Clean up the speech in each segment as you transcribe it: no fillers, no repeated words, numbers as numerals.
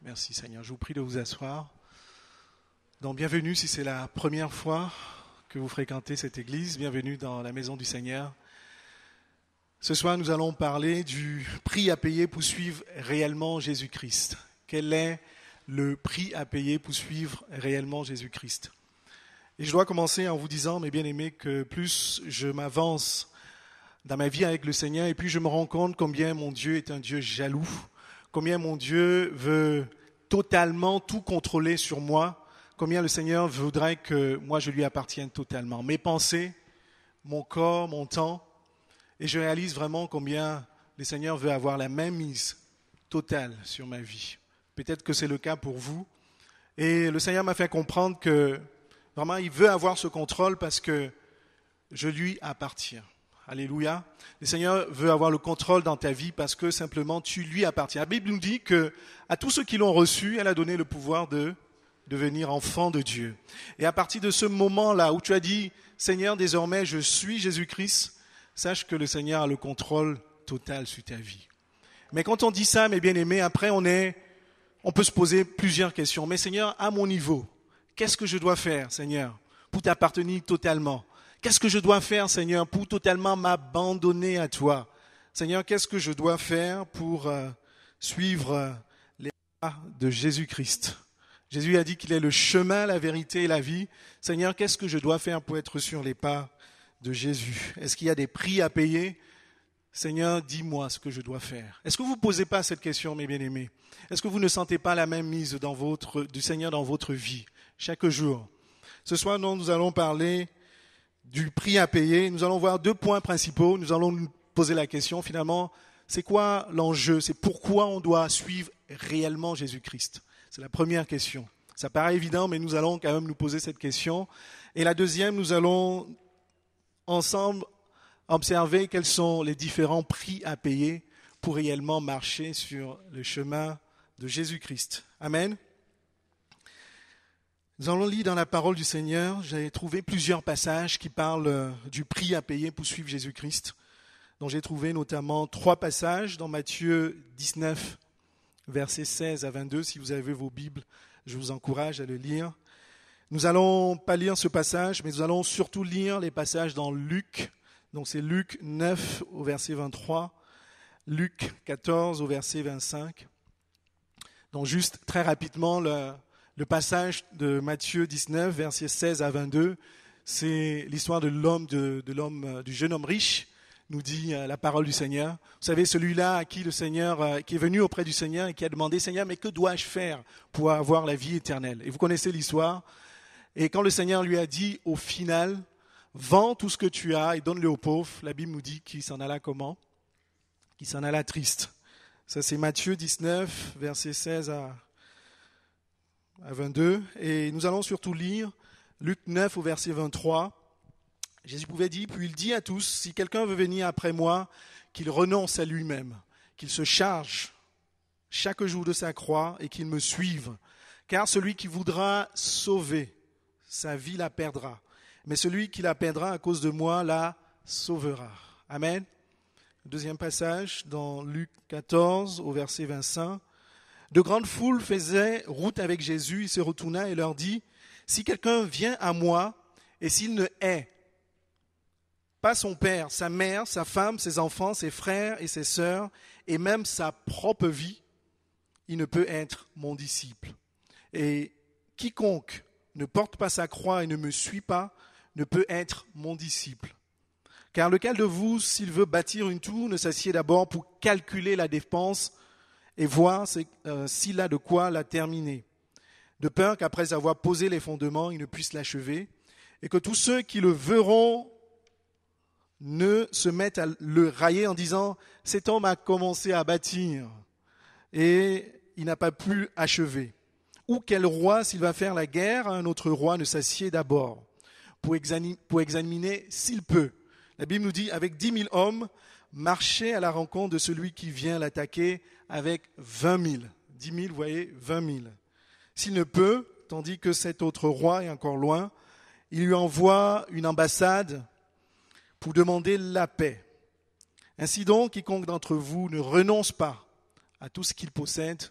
Merci Seigneur. Je vous prie de vous asseoir. Donc bienvenue si c'est la première fois que vous fréquentez cette église. Bienvenue dans la maison du Seigneur. Ce soir, nous allons parler du prix à payer pour suivre réellement Jésus-Christ. Quel est le prix à payer pour suivre réellement Jésus-Christ? Et je dois commencer en vous disant, mes bien-aimés, que plus je m'avance dans ma vie avec le Seigneur, et puis je me rends compte combien mon Dieu est un Dieu jaloux, combien mon Dieu veut totalement tout contrôler sur moi, combien le Seigneur voudrait que moi je lui appartienne totalement. Mes pensées, mon corps, mon temps, et je réalise vraiment combien le Seigneur veut avoir la même mise totale sur ma vie. Peut-être que c'est le cas pour vous. Et le Seigneur m'a fait comprendre que vraiment il veut avoir ce contrôle parce que je lui appartiens. Alléluia. Le Seigneur veut avoir le contrôle dans ta vie parce que simplement tu lui appartiens. La Bible nous dit que à tous ceux qui l'ont reçu, elle a donné le pouvoir de devenir enfant de Dieu. Et à partir de ce moment-là où tu as dit, Seigneur, désormais je suis Jésus-Christ, sache que le Seigneur a le contrôle total sur ta vie. Mais quand on dit ça, mes bien-aimés, après on peut se poser plusieurs questions. Mais Seigneur, à mon niveau, qu'est-ce que je dois faire, Seigneur, pour t'appartenir totalement? Qu'est-ce que je dois faire, Seigneur, pour totalement m'abandonner à toi? Seigneur, qu'est-ce que je dois faire pour suivre les pas de Jésus-Christ? Jésus a dit qu'il est le chemin, la vérité et la vie. Seigneur, qu'est-ce que je dois faire pour être sur les pas de Jésus? Est-ce qu'il y a des prix à payer? Seigneur, dis-moi ce que je dois faire. Est-ce que vous ne posez pas cette question, mes bien-aimés? Est-ce que vous ne sentez pas la même mise du Seigneur dans votre vie, chaque jour? Ce soir, nous allons parler du prix à payer. Nous allons voir deux points principaux. Nous allons nous poser la question, finalement, c'est quoi l'enjeu? C'est pourquoi on doit suivre réellement Jésus-Christ? C'est la première question. Ça paraît évident, mais nous allons quand même nous poser cette question. Et la deuxième, nous allons ensemble observer quels sont les différents prix à payer pour réellement marcher sur le chemin de Jésus-Christ. Amen. Nous allons lire dans la parole du Seigneur. J'ai trouvé plusieurs passages qui parlent du prix à payer pour suivre Jésus-Christ. Donc j'ai trouvé notamment 3 passages dans Matthieu 19, versets 16 à 22. Si vous avez vos Bibles, je vous encourage à le lire. Nous n'allons pas lire ce passage, mais nous allons surtout lire les passages dans Luc. Donc c'est Luc 9 au verset 23, Luc 14 au verset 25. Donc juste très rapidement, le passage de Matthieu 19, versets 16 à 22, c'est l'histoire de du jeune homme riche, nous dit la parole du Seigneur. Vous savez, celui-là à qui le Seigneur, qui est venu auprès du Seigneur et qui a demandé, Seigneur, mais que dois-je faire pour avoir la vie éternelle? Et vous connaissez l'histoire. Et quand le Seigneur lui a dit, au final, vends tout ce que tu as et donne-le aux pauvres, la Bible nous dit qu'il s'en alla comment? Qu'il s'en alla triste. Ça, c'est Matthieu 19, versets 16 à 22. Et nous allons surtout lire Luc 9 au verset 23. Jésus pouvait dire, puis il dit à tous, si quelqu'un veut venir après moi, qu'il renonce à lui-même, qu'il se charge chaque jour de sa croix et qu'il me suive. Car celui qui voudra sauver sa vie la perdra. Mais celui qui la perdra à cause de moi la sauvera. Amen. Deuxième passage dans Luc 14 au verset 25. De grandes foules faisaient route avec Jésus. Il se retourna et leur dit, si quelqu'un vient à moi et s'il ne hait pas son père, sa mère, sa femme, ses enfants, ses frères et ses sœurs, et même sa propre vie, il ne peut être mon disciple. Et quiconque ne porte pas sa croix et ne me suit pas, ne peut être mon disciple. Car lequel de vous, s'il veut bâtir une tour, ne s'assied d'abord pour calculer la dépense et voir s'il a de quoi la terminer, de peur qu'après avoir posé les fondements, il ne puisse l'achever, et que tous ceux qui le verront ne se mettent à le railler en disant « cet homme a commencé à bâtir et il n'a pas pu achever ». Ou quel roi, s'il va faire la guerre à un autre roi, ne s'assied d'abord pour examiner s'il peut. La Bible nous dit, avec 10 000 hommes, marcher à la rencontre de celui qui vient l'attaquer avec 20 000. 10 000, vous voyez, 20 000. S'il ne peut, tandis que cet autre roi est encore loin, il lui envoie une ambassade pour demander la paix. Ainsi donc, quiconque d'entre vous ne renonce pas à tout ce qu'il possède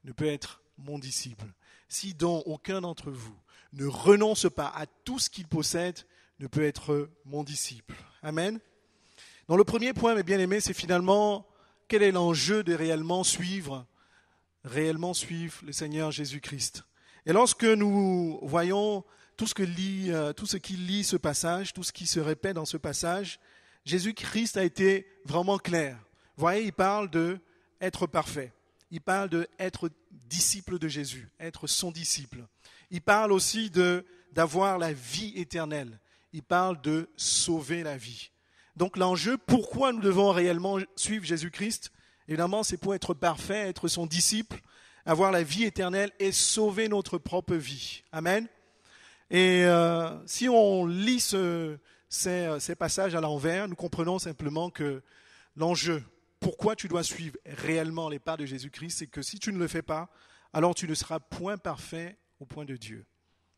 ne peut être mon disciple. Si donc aucun d'entre vous ne renonce pas à tout ce qu'il possède, ne peut être mon disciple. Amen. Donc le premier point, mes bien-aimés, c'est finalement quel est l'enjeu de réellement suivre le Seigneur Jésus-Christ. Et lorsque nous voyons tout ce qui lit ce passage, tout ce qui se répète dans ce passage, Jésus-Christ a été vraiment clair. Vous voyez, il parle d'être parfait. Il parle d'être disciple de Jésus, être son disciple. Il parle aussi d'avoir la vie éternelle. Il parle de sauver la vie. Donc l'enjeu, pourquoi nous devons réellement suivre Jésus-Christ? Évidemment, c'est pour être parfait, être son disciple, avoir la vie éternelle et sauver notre propre vie. Amen. Et si on lit ces passages à l'envers, nous comprenons simplement que l'enjeu, pourquoi tu dois suivre réellement les pas de Jésus-Christ, c'est que si tu ne le fais pas, alors tu ne seras point parfait au point de Dieu.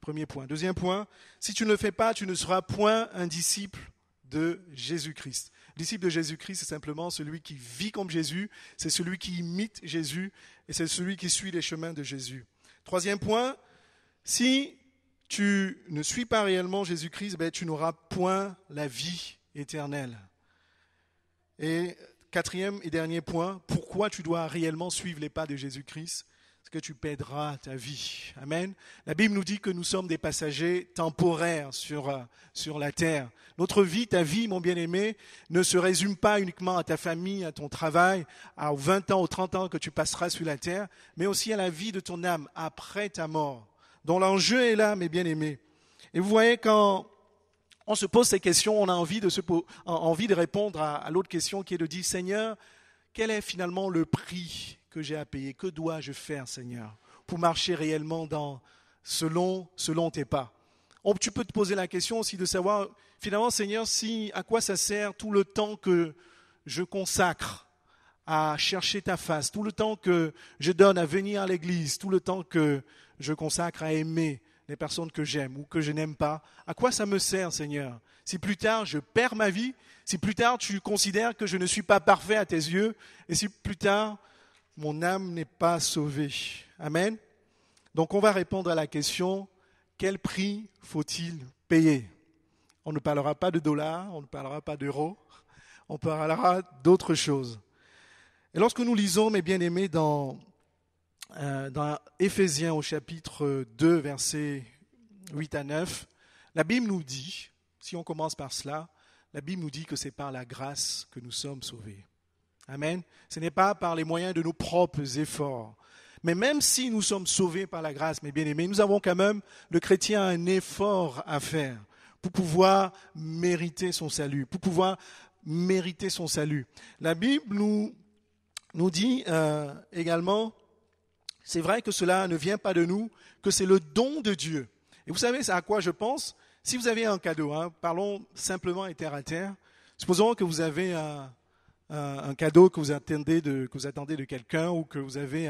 Premier point. Deuxième point, si tu ne le fais pas, tu ne seras point un disciple de Jésus-Christ. Le disciple de Jésus-Christ, c'est simplement celui qui vit comme Jésus, c'est celui qui imite Jésus et c'est celui qui suit les chemins de Jésus. Troisième point, si tu ne suis pas réellement Jésus-Christ, tu n'auras point la vie éternelle. Et quatrième et dernier point, pourquoi tu dois réellement suivre les pas de Jésus-Christ? Parce que tu perdras ta vie. Amen. La Bible nous dit que nous sommes des passagers temporaires sur la terre. Notre vie, ta vie, mon bien-aimé, ne se résume pas uniquement à ta famille, à ton travail, aux 20 ans, aux 30 ans que tu passeras sur la terre, mais aussi à la vie de ton âme après ta mort. Donc l'enjeu est là, mes bien-aimés. Et vous voyez, quand on se pose ces questions, on a envie de répondre à l'autre question qui est de dire, Seigneur, quel est finalement le prix que j'ai à payer? Que dois-je faire, Seigneur, pour marcher réellement selon tes pas? Tu peux te poser la question aussi de savoir, finalement, Seigneur, à quoi ça sert tout le temps que je consacre à chercher ta face, tout le temps que je donne à venir à l'église, tout le temps que je consacre à aimer les personnes que j'aime ou que je n'aime pas, à quoi ça me sert, Seigneur? Si plus tard je perds ma vie, si plus tard tu considères que je ne suis pas parfait à tes yeux, et si plus tard mon âme n'est pas sauvée. Amen. Donc on va répondre à la question, quel prix faut-il payer? On ne parlera pas de dollars, on ne parlera pas d'euros, on parlera d'autres choses. Et lorsque nous lisons, mes bien-aimés, dans Éphésiens au chapitre 2, versets 8 à 9, la Bible nous dit, si on commence par cela, la Bible nous dit que c'est par la grâce que nous sommes sauvés. Amen. Ce n'est pas par les moyens de nos propres efforts. Mais même si nous sommes sauvés par la grâce, mes bien-aimés, nous avons quand même, le chrétien a un effort à faire pour pouvoir mériter son salut, La Bible nous dit également, c'est vrai que cela ne vient pas de nous, que c'est le don de Dieu. Et vous savez, c'est à quoi je pense? Si vous avez un cadeau, parlons simplement et terre à terre, supposons que vous avez un cadeau que vous attendez de quelqu'un ou que vous avez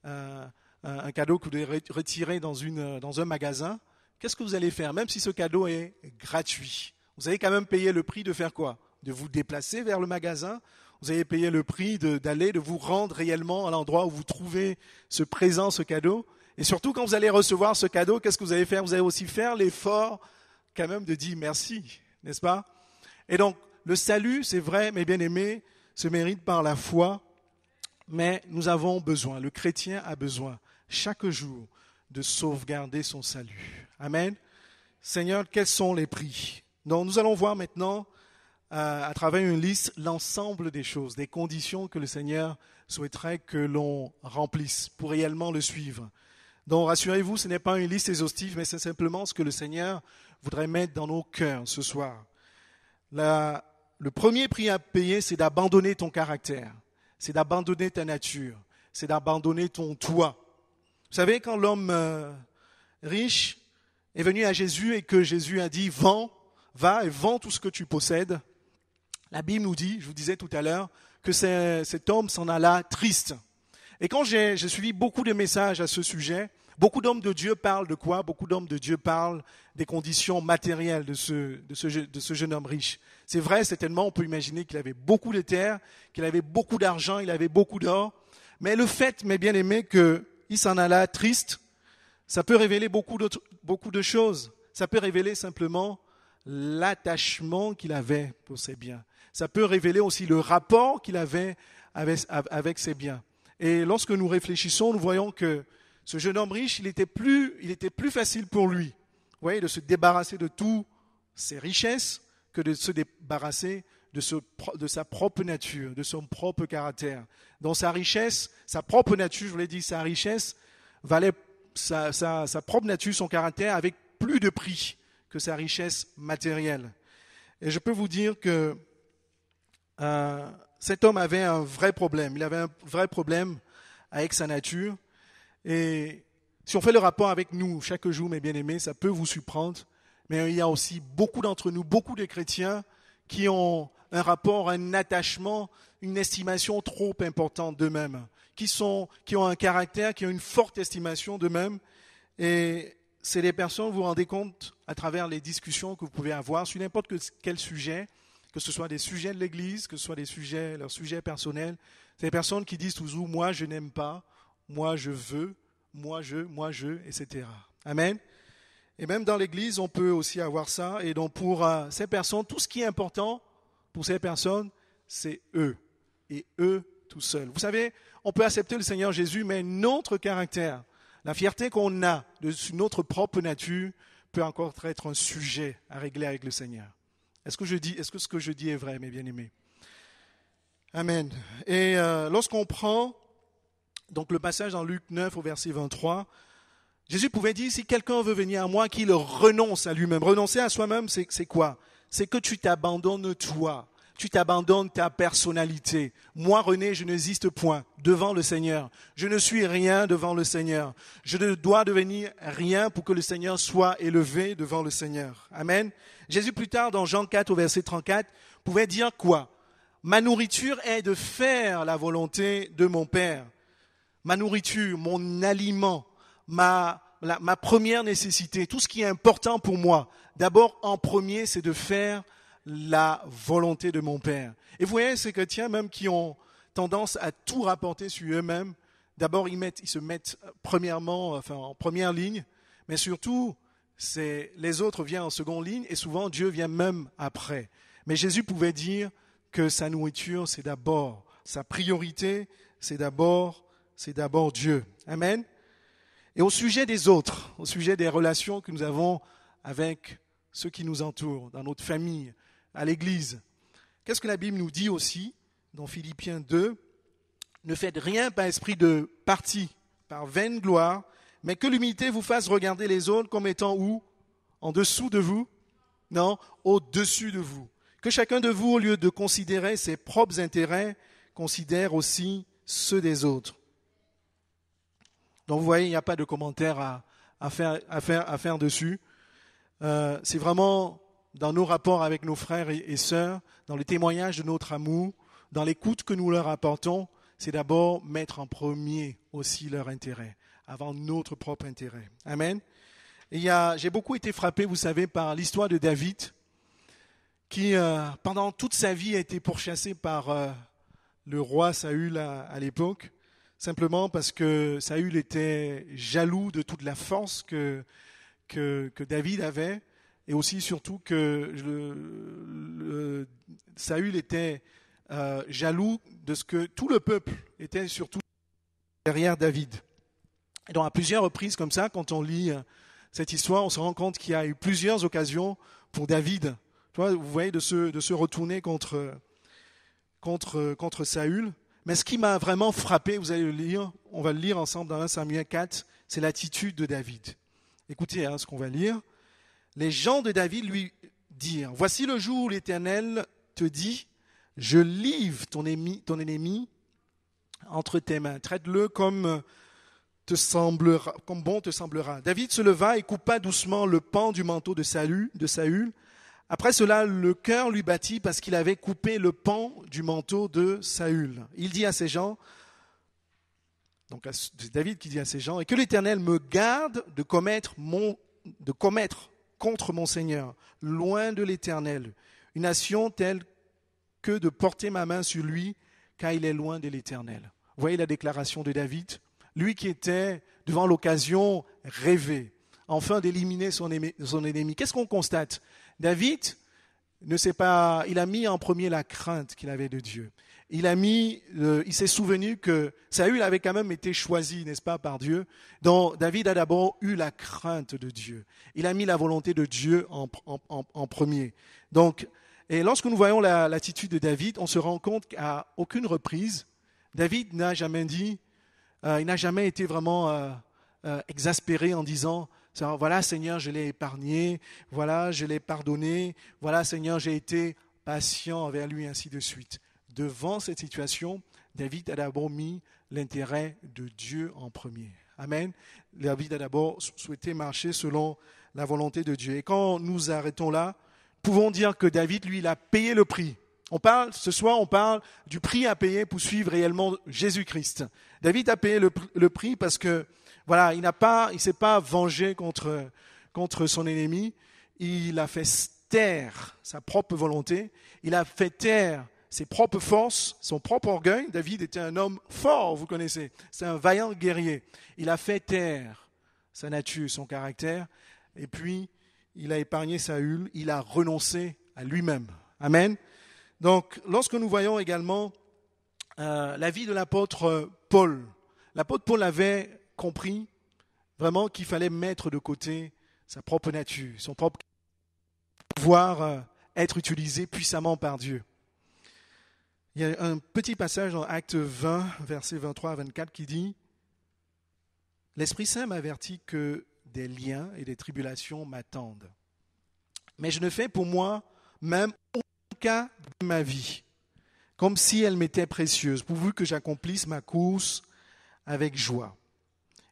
un cadeau que vous devez retirer dans un magasin, qu'est-ce que vous allez faire? Même si ce cadeau est gratuit, vous allez quand même payer le prix de faire quoi? De vous déplacer vers le magasin. Vous allez payer le prix de vous rendre réellement à l'endroit où vous trouvez ce présent, ce cadeau. Et surtout, quand vous allez recevoir ce cadeau, qu'est-ce que vous allez faire? Vous allez aussi faire l'effort quand même de dire merci, n'est-ce pas? Et donc, le salut, c'est vrai, mes bien-aimés, se mérite par la foi, mais nous avons besoin, le chrétien a besoin, chaque jour, de sauvegarder son salut. Amen. Seigneur, quels sont les prix? Donc, nous allons voir maintenant, à travers une liste, l'ensemble des choses, des conditions que le Seigneur souhaiterait que l'on remplisse pour réellement le suivre. Donc, rassurez-vous, ce n'est pas une liste exhaustive, mais c'est simplement ce que le Seigneur voudrait mettre dans nos cœurs ce soir. Le premier prix à payer, c'est d'abandonner ton caractère, c'est d'abandonner ta nature, c'est d'abandonner ton toi. Vous savez, quand l'homme riche est venu à Jésus et que Jésus a dit « va et vends tout ce que tu possèdes », la Bible nous dit, je vous disais tout à l'heure, que cet homme s'en alla triste. Et quand j'ai suivi beaucoup de messages à ce sujet, beaucoup d'hommes de Dieu parlent de quoi? Beaucoup d'hommes de Dieu parlent des conditions matérielles de ce jeune homme riche. C'est vrai, certainement, on peut imaginer qu'il avait beaucoup de terres, qu'il avait beaucoup d'argent, il avait beaucoup d'or. Mais le fait, mes bien-aimés, que qu'il s'en alla triste, ça peut révéler beaucoup de choses. Ça peut révéler simplement l'attachement qu'il avait pour ses biens. Ça peut révéler aussi le rapport qu'il avait avec ses biens. Et lorsque nous réfléchissons, nous voyons que ce jeune homme riche, il était plus facile pour lui, vous voyez, de se débarrasser de toutes ses richesses que de se débarrasser de sa propre nature, de son propre caractère. Dans sa richesse, sa propre nature, je vous l'ai dit, sa richesse valait sa propre nature, son caractère, avec plus de prix que sa richesse matérielle. Et je peux vous dire que cet homme avait un vrai problème. Il avait un vrai problème avec sa nature. Et si on fait le rapport avec nous chaque jour, mes bien-aimés, ça peut vous surprendre. Mais il y a aussi beaucoup d'entre nous, beaucoup de chrétiens qui ont un rapport, un attachement, une estimation trop importante d'eux-mêmes, qui ont un caractère, qui ont une forte estimation d'eux-mêmes. Et c'est des personnes, vous vous rendez compte, à travers les discussions que vous pouvez avoir sur n'importe quel sujet, que ce soit des sujets de l'Église, que ce soit leurs sujets personnels. C'est des personnes qui disent toujours « moi je n'aime pas »,« moi je veux »,« moi je », etc. Amen. Et même dans l'Église, on peut aussi avoir ça. Et donc pour ces personnes, tout ce qui est important pour ces personnes, c'est eux. Et eux tout seuls. Vous savez, on peut accepter le Seigneur Jésus, mais notre caractère, la fierté qu'on a de notre propre nature peut encore être un sujet à régler avec le Seigneur. Est-ce que ce que je dis est vrai, mes bien-aimés? Amen. Et lorsqu'on prend donc le passage dans Luc 9 au verset 23, Jésus pouvait dire, si quelqu'un veut venir à moi, qu'il renonce à lui-même. Renoncer à soi-même, c'est quoi? C'est que tu t'abandonnes toi. Tu t'abandonnes ta personnalité. Moi, René, je n'existe point devant le Seigneur. Je ne suis rien devant le Seigneur. Je ne dois devenir rien pour que le Seigneur soit élevé devant le Seigneur. Amen. Jésus, plus tard, dans Jean 4, au verset 34, pouvait dire quoi? Ma nourriture est de faire la volonté de mon Père. Ma nourriture, mon aliment, ma première nécessité, tout ce qui est important pour moi, d'abord en premier, c'est de faire la volonté de mon Père. Et vous voyez, ces chrétiens même qui ont tendance à tout rapporter sur eux-mêmes, d'abord ils se mettent premièrement, en première ligne, mais surtout, les autres viennent en seconde ligne et souvent Dieu vient même après. Mais Jésus pouvait dire que sa nourriture, c'est d'abord, sa priorité, c'est d'abord Dieu. Amen. Et au sujet des autres, au sujet des relations que nous avons avec ceux qui nous entourent, dans notre famille, à l'église, qu'est-ce que la Bible nous dit aussi dans Philippiens 2? Ne faites rien par esprit de parti, par vaine gloire, mais que l'humilité vous fasse regarder les autres comme étant où? En dessous de vous? Non, au-dessus de vous. Que chacun de vous, au lieu de considérer ses propres intérêts, considère aussi ceux des autres. Donc vous voyez, il n'y a pas de commentaire à faire dessus. C'est vraiment dans nos rapports avec nos frères et sœurs, dans le témoignage de notre amour, dans l'écoute que nous leur apportons, c'est d'abord mettre en premier aussi leur intérêt, avant notre propre intérêt. Amen. Et j'ai beaucoup été frappé, vous savez, par l'histoire de David, qui pendant toute sa vie a été pourchassé par le roi Saül à l'époque, simplement parce que Saül était jaloux de toute la force que David avait, et aussi surtout que Saül était jaloux de ce que tout le peuple était surtout derrière David. Et donc à plusieurs reprises comme ça, quand on lit cette histoire, on se rend compte qu'il y a eu plusieurs occasions pour David, vous voyez, de se retourner contre Saül. Mais ce qui m'a vraiment frappé, vous allez le lire, on va le lire ensemble dans 1 Samuel 4, c'est l'attitude de David. Écoutez ce qu'on va lire. Les gens de David lui dirent, voici le jour où l'Éternel te dit, je livre ton ennemi entre tes mains. Traite-le comme bon te semblera. David se leva et coupa doucement le pan du manteau de Saül. Après cela, le cœur lui battit parce qu'il avait coupé le pan du manteau de Saül. Il dit à ses gens, donc c'est David qui dit à ses gens, et que l'Éternel me garde de commettre contre mon Seigneur, loin de l'Éternel, une action telle que de porter ma main sur lui, car il est loin de l'Éternel. Vous voyez la déclaration de David? lui qui était devant l'occasion rêvée, enfin d'éliminer son ennemi. Qu'est-ce qu'on constate? David il a mis en premier la crainte qu'il avait de Dieu. Il s'est souvenu que Saül avait quand même été choisi, n'est-ce pas, par Dieu. Donc David a d'abord eu la crainte de Dieu. Il a mis la volonté de Dieu en premier. Donc, et lorsque nous voyons l'attitude de David, on se rend compte qu'à aucune reprise, David n'a jamais dit, il n'a jamais été vraiment exaspéré en disant, voilà Seigneur, je l'ai épargné, voilà, je l'ai pardonné, voilà Seigneur, j'ai été patient envers lui, ainsi de suite. Devant cette situation, David a d'abord mis l'intérêt de Dieu en premier. Amen. David a d'abord souhaité marcher selon la volonté de Dieu. Et quand nous arrêtons là, pouvons dire que David, lui, il a payé le prix. Ce soir, on parle du prix à payer pour suivre réellement Jésus-Christ. David a payé le prix parce que, voilà, il s'est pas vengé contre son ennemi. Il a fait taire sa propre volonté. Il a fait taire ses propres forces, son propre orgueil. David était un homme fort, vous connaissez. C'est un vaillant guerrier. Il a fait taire sa nature, son caractère. Et puis, il a épargné Saül. Il a renoncé à lui-même. Amen. Donc, lorsque nous voyons également la vie de l'apôtre Paul, l'apôtre Paul avait compris vraiment qu'il fallait mettre de côté sa propre nature, son propre pouvoir être utilisé puissamment par Dieu. Il y a un petit passage dans Actes 20, versets 23 à 24 qui dit « L'Esprit Saint m'avertit que des liens et des tribulations m'attendent. Mais je ne fais pour moi même aucun cas de ma vie, comme si elle m'était précieuse, pourvu que j'accomplisse ma course avec joie.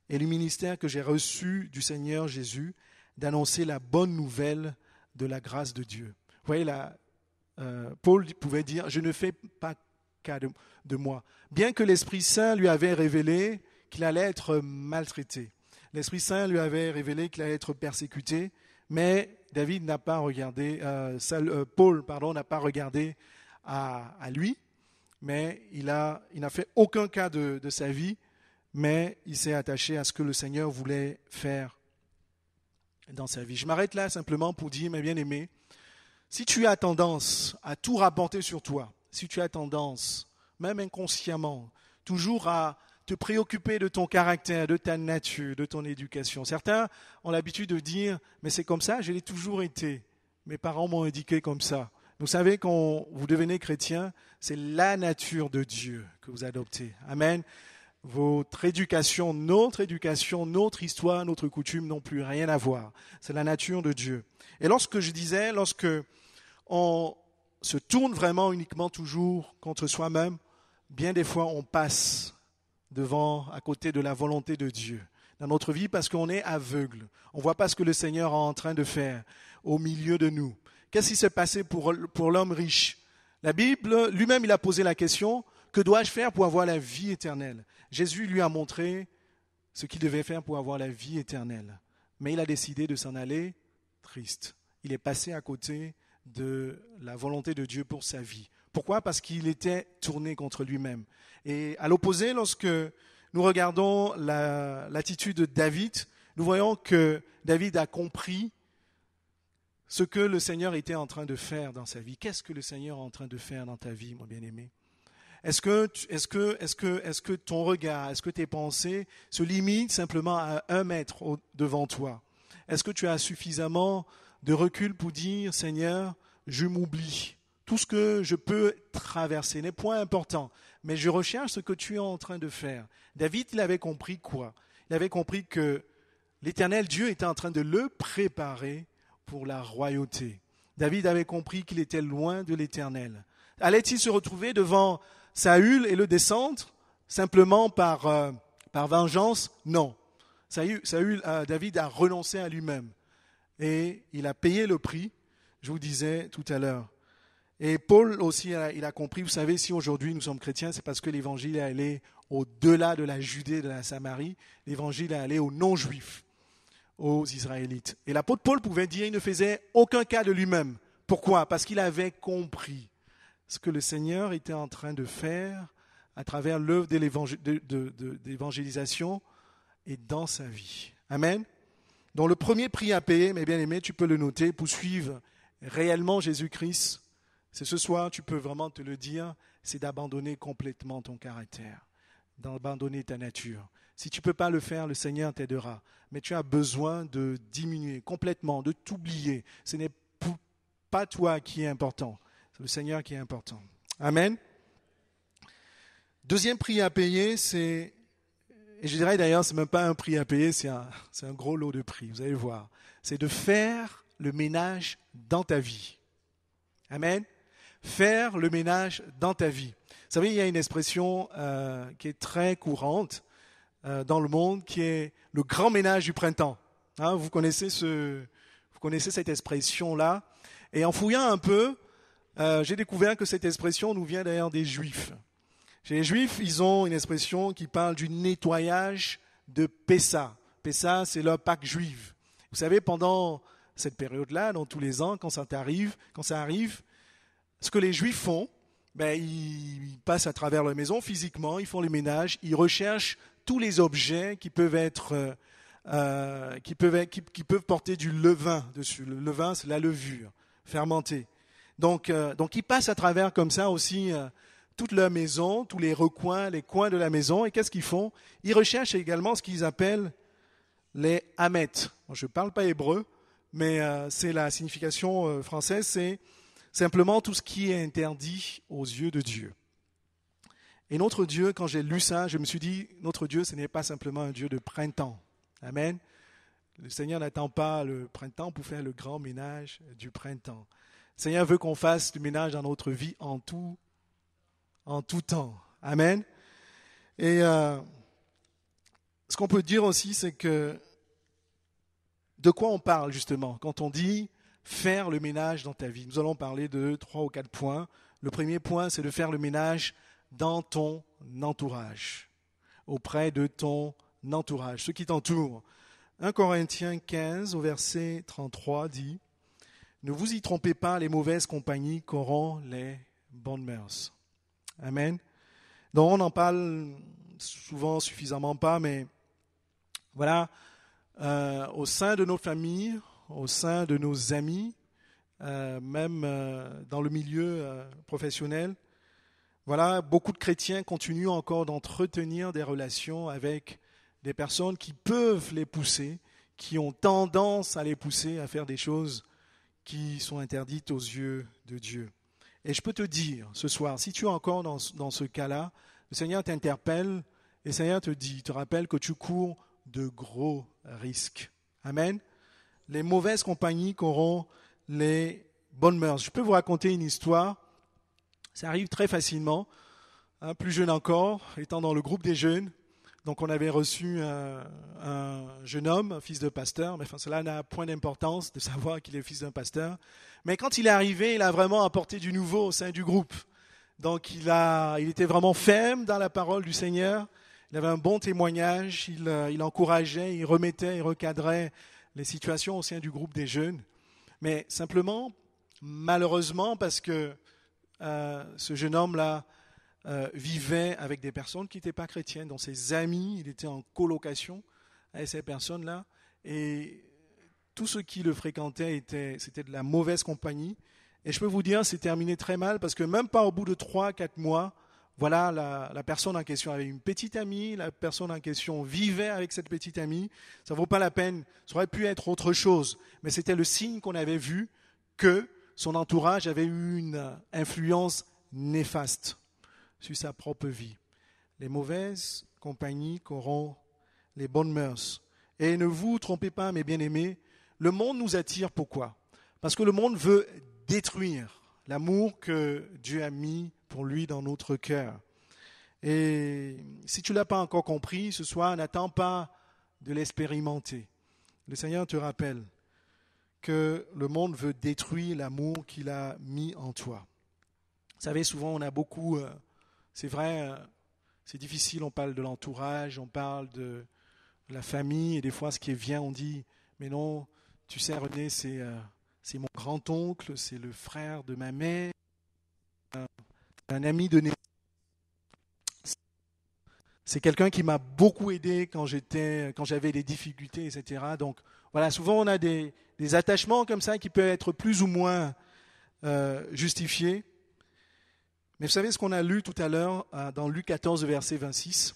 Et le ministère que j'ai reçu du Seigneur Jésus, d'annoncer la bonne nouvelle de la grâce de Dieu. » Vous voyez là, Paul pouvait dire « Je ne fais pas cas de moi ». Bien que l'Esprit Saint lui avait révélé qu'il allait être maltraité. L'Esprit Saint lui avait révélé qu'il allait être persécuté, mais David n'a pas regardé, Paul n'a pas regardé à lui, mais il n'a fait aucun cas de sa vie, mais il s'est attaché à ce que le Seigneur voulait faire dans sa vie. Je m'arrête là simplement pour dire, mes bien-aimés, si tu as tendance à tout rapporter sur toi, si tu as tendance, même inconsciemment, toujours à te préoccuper de ton caractère, de ta nature, de ton éducation. Certains ont l'habitude de dire, mais c'est comme ça, je l'ai toujours été. Mes parents m'ont éduqué comme ça. Vous savez, quand vous devenez chrétien, c'est la nature de Dieu que vous adoptez. Amen. Votre éducation, notre histoire, notre coutume n'ont plus rien à voir. C'est la nature de Dieu. Et lorsque on se tourne vraiment uniquement toujours contre soi-même, bien des fois on passe à côté de la volonté de Dieu dans notre vie parce qu'on est aveugle. On ne voit pas ce que le Seigneur est en train de faire au milieu de nous. Qu'est-ce qui s'est passé pour l'homme riche? La Bible, lui-même, il a posé la question, que dois-je faire pour avoir la vie éternelle? Jésus lui a montré ce qu'il devait faire pour avoir la vie éternelle. Mais il a décidé de s'en aller triste. Il est passé à côté de la volonté de Dieu pour sa vie. Pourquoi? Parce qu'il était tourné contre lui-même. Et à l'opposé, lorsque nous regardons l'attitude de David, nous voyons que David a compris ce que le Seigneur était en train de faire dans sa vie. Qu'est-ce que le Seigneur est en train de faire dans ta vie, mon bien-aimé? Est-ce que ton regard, est-ce que tes pensées se limitent simplement à 1 mètre devant toi? Est-ce que tu as suffisamment de recul pour dire, Seigneur, je m'oublie. Tout ce que je peux traverser n'est point important, mais je recherche ce que tu es en train de faire. David, il avait compris quoi? Il avait compris que l'Éternel Dieu était en train de le préparer pour la royauté. David avait compris qu'il était loin de l'Éternel. Allait-il se retrouver devant Saül et le descendre simplement par vengeance? Non. David a renoncé à lui-même et il a payé le prix, je vous disais tout à l'heure. Et Paul aussi, il a compris, vous savez, si aujourd'hui nous sommes chrétiens, c'est parce que l'évangile est allé au-delà de la Judée, de la Samarie. L'évangile est allé aux non-juifs, aux Israélites. Et l'apôtre Paul pouvait dire, il ne faisait aucun cas de lui-même. Pourquoi? Parce qu'il avait compris ce que le Seigneur était en train de faire à travers l'œuvre d'évangélisation et dans sa vie. Amen. Donc le premier prix à payer, mes bien-aimés, tu peux le noter, pour suivre réellement Jésus-Christ, c'est ce soir, tu peux vraiment te le dire, c'est d'abandonner complètement ton caractère, d'abandonner ta nature. Si tu ne peux pas le faire, le Seigneur t'aidera. Mais tu as besoin de diminuer complètement, de t'oublier. Ce n'est pas toi qui est important, c'est le Seigneur qui est important. Amen. Deuxième prix à payer, c'est, et je dirais d'ailleurs, ce n'est même pas un prix à payer, c'est un gros lot de prix, vous allez le voir. C'est de faire le ménage dans ta vie. Amen. Faire le ménage dans ta vie. Vous savez, il y a une expression qui est très courante dans le monde, qui est le grand ménage du printemps. Hein, vous connaissez cette expression-là. Et en fouillant un peu, j'ai découvert que cette expression nous vient d'ailleurs des Juifs. Chez les Juifs, ils ont une expression qui parle du nettoyage de Pessah. Pessah, c'est leur Pâque juive. Vous savez, pendant cette période-là, dans tous les ans, quand ça arrive, ce que les Juifs font, ils passent à travers leur maison physiquement, ils font le ménage, ils recherchent tous les objets qui peuvent être, qui peuvent porter du levain dessus. Le levain, c'est la levure fermentée. Donc ils passent à travers comme ça aussi toute leur maison, tous les recoins, les coins de la maison. Et qu'est-ce qu'ils font? Ils recherchent également ce qu'ils appellent les hamet. Je ne parle pas hébreu, mais c'est la signification française, c'est simplement tout ce qui est interdit aux yeux de Dieu. Et notre Dieu, quand j'ai lu ça, je me suis dit, notre Dieu, ce n'est pas simplement un Dieu de printemps. Amen. Le Seigneur n'attend pas le printemps pour faire le grand ménage du printemps. Le Seigneur veut qu'on fasse du ménage dans notre vie en tout temps. Amen. Et ce qu'on peut dire aussi, c'est que de quoi on parle justement quand on dit faire le ménage dans ta vie. Nous allons parler de 3 ou 4 points. Le premier point, c'est de faire le ménage dans ton entourage, auprès de ton entourage, ceux qui t'entourent. 1 Corinthiens 15, au verset 33, dit « Ne vous y trompez pas, les mauvaises compagnies corrompent les bonnes mœurs. » Amen. Donc on en parle souvent, suffisamment pas, mais voilà, au sein de nos familles, au sein de nos amis, même dans le milieu professionnel. Voilà, beaucoup de chrétiens continuent encore d'entretenir des relations avec des personnes qui peuvent les pousser, qui ont tendance à les pousser à faire des choses qui sont interdites aux yeux de Dieu. Et je peux te dire ce soir, si tu es encore dans ce cas-là, le Seigneur t'interpelle et le Seigneur te rappelle que tu cours de gros risques. Amen. Les mauvaises compagnies corrompent les bonnes mœurs. Je peux vous raconter une histoire. Ça arrive très facilement. Plus jeune encore, étant dans le groupe des jeunes, donc on avait reçu un jeune homme, un fils de pasteur, mais cela n'a point d'importance de savoir qu'il est fils d'un pasteur. Mais quand il est arrivé, il a vraiment apporté du nouveau au sein du groupe. Donc il était vraiment ferme dans la parole du Seigneur. Il avait un bon témoignage, il encourageait, il remettait, il recadrait les situations au sein du groupe des jeunes. Mais simplement, malheureusement, parce que ce jeune homme-là vivait avec des personnes qui n'étaient pas chrétiennes, dont ses amis, il était en colocation avec ces personnes-là, et tous ceux qui le fréquentaient, c'était de la mauvaise compagnie. Et je peux vous dire, c'est terminé très mal, parce que même pas au bout de 3-4 mois, voilà, la personne en question avait une petite amie, la personne en question vivait avec cette petite amie. Ça ne vaut pas la peine, ça aurait pu être autre chose, mais c'était le signe qu'on avait vu que son entourage avait eu une influence néfaste sur sa propre vie. Les mauvaises compagnies corrompent les bonnes mœurs. Et ne vous trompez pas, mes bien-aimés, le monde nous attire pourquoi? Parce que le monde veut détruire l'amour que Dieu a mis pour lui dans notre cœur. Et si tu ne l'as pas encore compris, ce soir, n'attends pas de l'expérimenter. Le Seigneur te rappelle que le monde veut détruire l'amour qu'il a mis en toi. Vous savez, souvent on a beaucoup, c'est vrai, c'est difficile, on parle de l'entourage, on parle de la famille, et des fois ce qui vient, on dit, mais non, tu sais René, c'est mon grand-oncle, c'est le frère de ma mère, un ami de naissance. C'est quelqu'un qui m'a beaucoup aidé quand j'avais des difficultés, etc. Donc voilà, souvent on a des attachements comme ça qui peuvent être plus ou moins justifiés. Mais vous savez ce qu'on a lu tout à l'heure dans Luc 14, verset 26 ?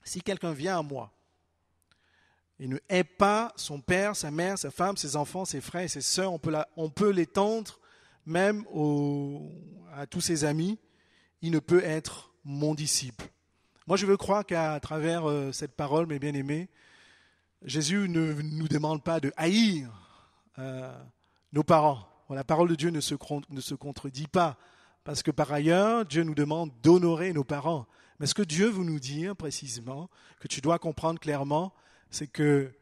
Si quelqu'un vient à moi et ne hait pas son père, sa mère, sa femme, ses enfants, ses frères et ses sœurs, on peut l'étendre même à tous ses amis, il ne peut être mon disciple. Moi, je veux croire qu'à travers cette parole, mes bien-aimés, Jésus ne nous demande pas de haïr nos parents. Bon, la parole de Dieu ne se contredit pas, parce que par ailleurs, Dieu nous demande d'honorer nos parents. Mais ce que Dieu veut nous dire précisément, que tu dois comprendre clairement, c'est que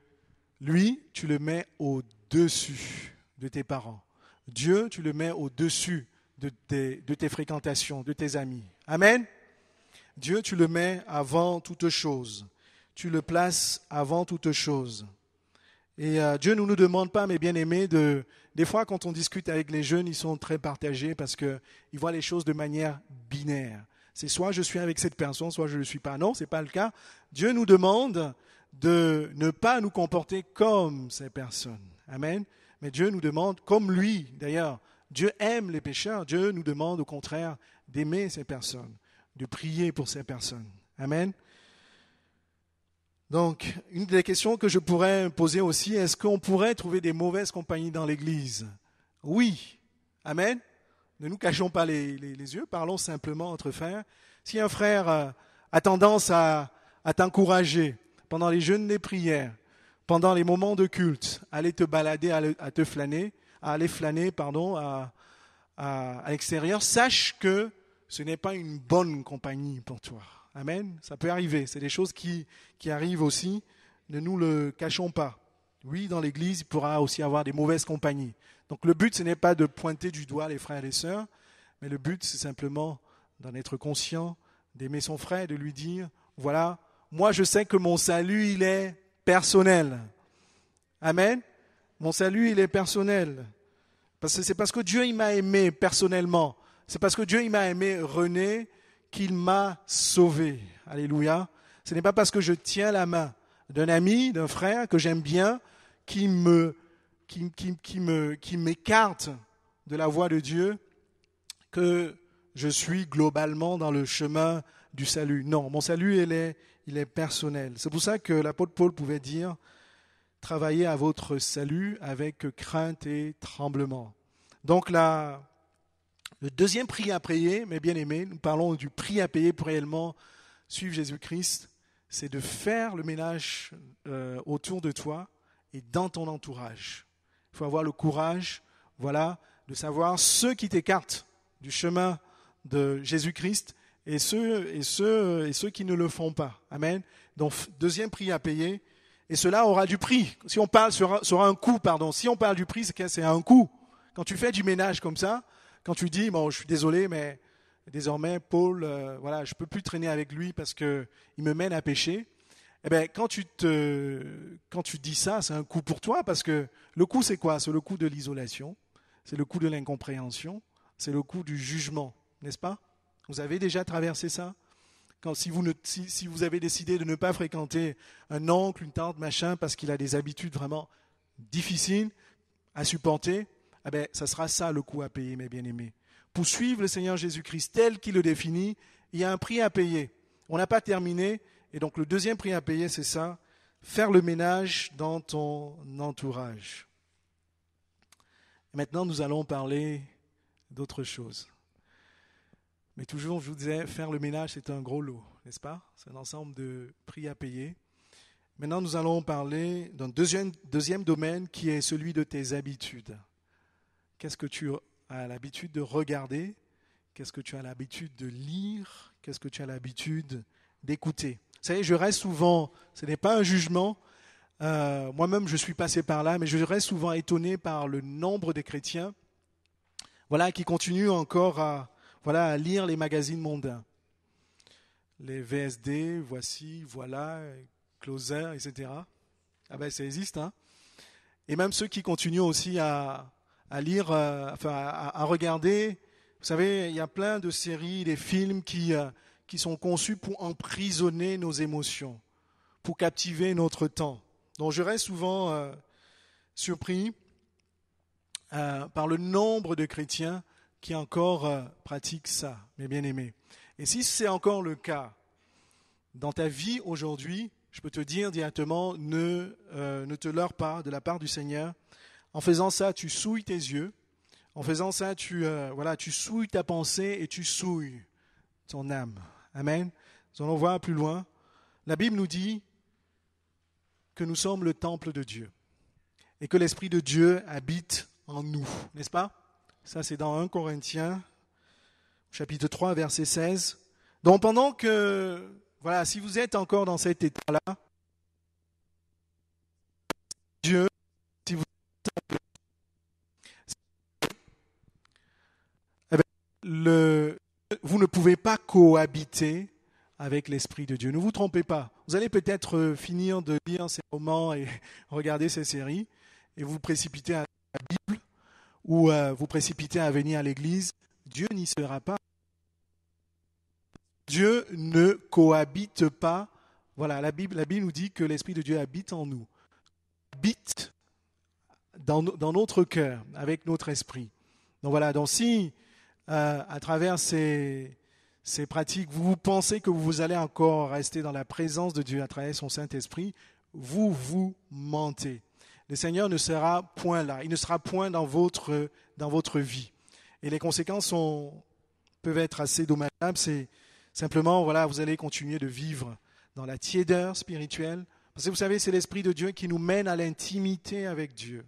lui, tu le mets au-dessus de tes parents. Dieu, tu le mets au-dessus de tes fréquentations, de tes amis. Amen. Dieu, tu le mets avant toute chose. Tu le places avant toute chose. Et Dieu ne nous demande pas, mes bien-aimés, des fois quand on discute avec les jeunes, ils sont très partagés parce qu'ils voient les choses de manière binaire. C'est soit je suis avec cette personne, soit je ne le suis pas. Non, ce n'est pas le cas. Dieu nous demande de ne pas nous comporter comme ces personnes. Amen. Mais Dieu nous demande, comme lui d'ailleurs, Dieu aime les pécheurs. Dieu nous demande au contraire d'aimer ces personnes, de prier pour ces personnes. Amen. Donc, une des questions que je pourrais poser aussi, est-ce qu'on pourrait trouver des mauvaises compagnies dans l'Église ? Oui. Amen. Ne nous cachons pas les yeux, parlons simplement entre frères. Si un frère a tendance à t'encourager pendant les jeûnes des prières, pendant les moments de culte, à aller te balader, à aller flâner à l'extérieur, sache que ce n'est pas une bonne compagnie pour toi. Amen. Ça peut arriver. C'est des choses qui arrivent aussi. Ne nous le cachons pas. Oui, dans l'Église, il pourra aussi avoir des mauvaises compagnies. Donc le but, ce n'est pas de pointer du doigt les frères et les sœurs, mais le but, c'est simplement d'en être conscient, d'aimer son frère et de lui dire, voilà, moi je sais que mon salut, il est personnel. Amen. Mon salut, il est personnel. C'est parce que Dieu, il m'a aimé personnellement. C'est parce que Dieu, il m'a aimé René qu'il m'a sauvé. Alléluia. Ce n'est pas parce que je tiens la main d'un ami, d'un frère que j'aime bien, qui m'écarte de la voie de Dieu, que je suis globalement dans le chemin du salut. Non, mon salut, il est personnel. C'est pour ça que l'apôtre Paul pouvait dire « Travaillez à votre salut avec crainte et tremblement ». Donc le deuxième prix à payer, mes bien-aimés, nous parlons du prix à payer pour réellement suivre Jésus-Christ, c'est de faire le ménage autour de toi et dans ton entourage. Il faut avoir le courage, de savoir ceux qui t'écartent du chemin de Jésus-Christ et ceux qui ne le font pas. Amen. Donc, deuxième prix à payer. Et cela aura du prix. Si on parle sur un coût, si on parle du prix, c'est que c'est un coût. Quand tu fais du ménage comme ça, quand tu dis, bon, je suis désolé, mais désormais, Paul, je ne peux plus traîner avec lui parce qu'il me mène à pécher. Eh bien, quand tu dis ça, c'est un coup pour toi, parce que le coup, c'est quoi ? C'est le coup de l'isolation, c'est le coup de l'incompréhension, c'est le coup du jugement, n'est-ce pas ? Vous avez déjà traversé ça ? Si vous avez décidé de ne pas fréquenter un oncle, une tante, machin, parce qu'il a des habitudes vraiment difficiles à supporter, eh bien, ça sera ça le coup à payer, mes bien-aimés. Pour suivre le Seigneur Jésus-Christ tel qu'il le définit, il y a un prix à payer. On n'a pas terminé. Et donc le deuxième prix à payer, c'est ça, faire le ménage dans ton entourage. Et maintenant, nous allons parler d'autre chose. Mais toujours, je vous disais, faire le ménage, c'est un gros lot, n'est-ce pas ? C'est un ensemble de prix à payer. Maintenant, nous allons parler d'un deuxième domaine qui est celui de tes habitudes. Qu'est-ce que tu as l'habitude de regarder ? Qu'est-ce que tu as l'habitude de lire ? Qu'est-ce que tu as l'habitude d'écouter ? Vous savez, je reste souvent, ce n'est pas un jugement, moi-même je suis passé par là, mais je reste souvent étonné par le nombre de chrétiens qui continuent encore à lire les magazines mondains. Les VSD, voici, voilà, Closer, etc. Ah ben ça existe, hein. Et même ceux qui continuent aussi à lire, à regarder. Vous savez, il y a plein de séries, des films qui qui sont conçus pour emprisonner nos émotions, pour captiver notre temps. Donc je reste souvent surpris par le nombre de chrétiens qui encore pratiquent ça, mes bien-aimés. Et si c'est encore le cas dans ta vie aujourd'hui, je peux te dire directement, ne te leurre pas de la part du Seigneur. En faisant ça, tu souilles tes yeux. En faisant ça, tu souilles ta pensée et tu souilles ton âme. Amen. Nous allons voir plus loin. La Bible nous dit que nous sommes le temple de Dieu et que l'Esprit de Dieu habite en nous, n'est-ce pas? Ça, c'est dans 1 Corinthiens, chapitre 3, verset 16. Donc, pendant que, si vous êtes encore dans cet état-là, Dieu, si vous vous ne pouvez pas cohabiter avec l'Esprit de Dieu. Ne vous trompez pas. Vous allez peut-être finir de lire ces romans et regarder ces séries et vous précipiter à la Bible ou vous précipiter à venir à l'église. Dieu n'y sera pas. Dieu ne cohabite pas. Voilà, la Bible nous dit que l'Esprit de Dieu habite en nous. Habite dans notre cœur, avec notre esprit. Donc voilà, donc si à travers ces pratiques, vous pensez que vous allez encore rester dans la présence de Dieu à travers son Saint-Esprit, vous mentez. Le Seigneur ne sera point là, il ne sera point dans votre vie. Et les conséquences peuvent être assez dommageables. C'est simplement, vous allez continuer de vivre dans la tiédeur spirituelle. Parce que vous savez, c'est l'Esprit de Dieu qui nous mène à l'intimité avec Dieu.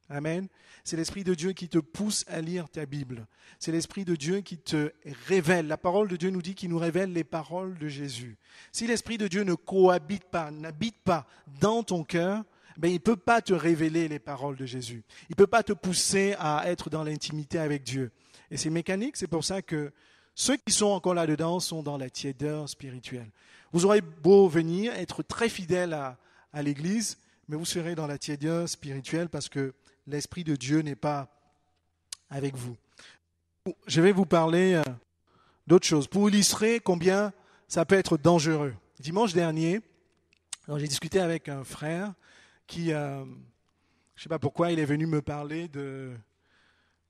Amen. C'est l'Esprit de Dieu qui te pousse à lire ta Bible. C'est l'Esprit de Dieu qui te révèle. La parole de Dieu nous dit qu'il nous révèle les paroles de Jésus. Si l'Esprit de Dieu ne cohabite pas, n'habite pas dans ton cœur, il ne peut pas te révéler les paroles de Jésus. Il ne peut pas te pousser à être dans l'intimité avec Dieu. Et c'est mécanique, c'est pour ça que ceux qui sont encore là-dedans sont dans la tiédeur spirituelle. Vous aurez beau venir, être très fidèle à l'Église, mais vous serez dans la tiédeur spirituelle parce que l'Esprit de Dieu n'est pas avec vous. Je vais vous parler d'autre chose pour illustrer combien ça peut être dangereux. Dimanche dernier, j'ai discuté avec un frère qui, je ne sais pas pourquoi, il est venu me parler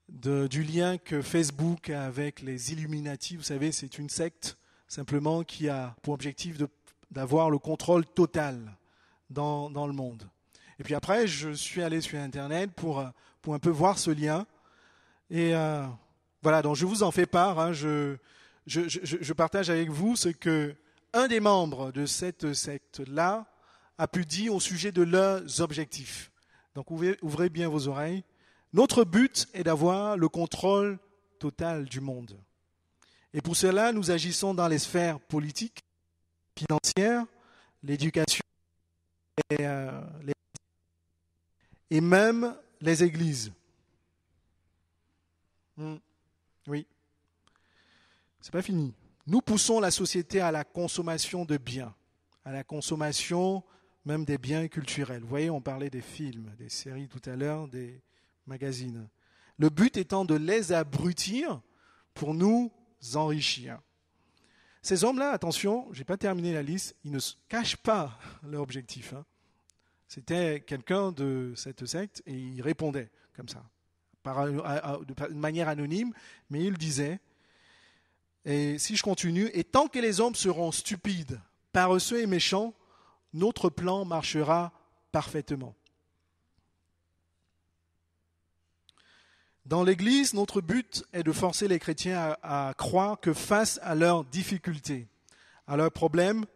du lien que Facebook a avec les Illuminati. Vous savez, c'est une secte simplement qui a pour objectif d'avoir le contrôle total dans le monde. Et puis après, je suis allé sur Internet pour un peu voir ce lien. Et donc je vous en fais part. Je partage avec vous ce que un des membres de cette secte-là a pu dire au sujet de leurs objectifs. Donc ouvrez bien vos oreilles. Notre but est d'avoir le contrôle total du monde. Et pour cela, nous agissons dans les sphères politiques, financières, l'éducation et même les églises. Oui, c'est pas fini. Nous poussons la société à la consommation de biens, à la consommation même des biens culturels. Vous voyez, on parlait des films, des séries tout à l'heure, des magazines. Le but étant de les abrutir pour nous enrichir. Ces hommes-là, attention, je n'ai pas terminé la liste, ils ne cachent pas leur objectif. C'était quelqu'un de cette secte et il répondait comme ça, de manière anonyme, mais il disait, et si je continue, et tant que les hommes seront stupides, paresseux et méchants, notre plan marchera parfaitement. Dans l'Église, notre but est de forcer les chrétiens à croire que face à leurs difficultés, à leurs problèmes,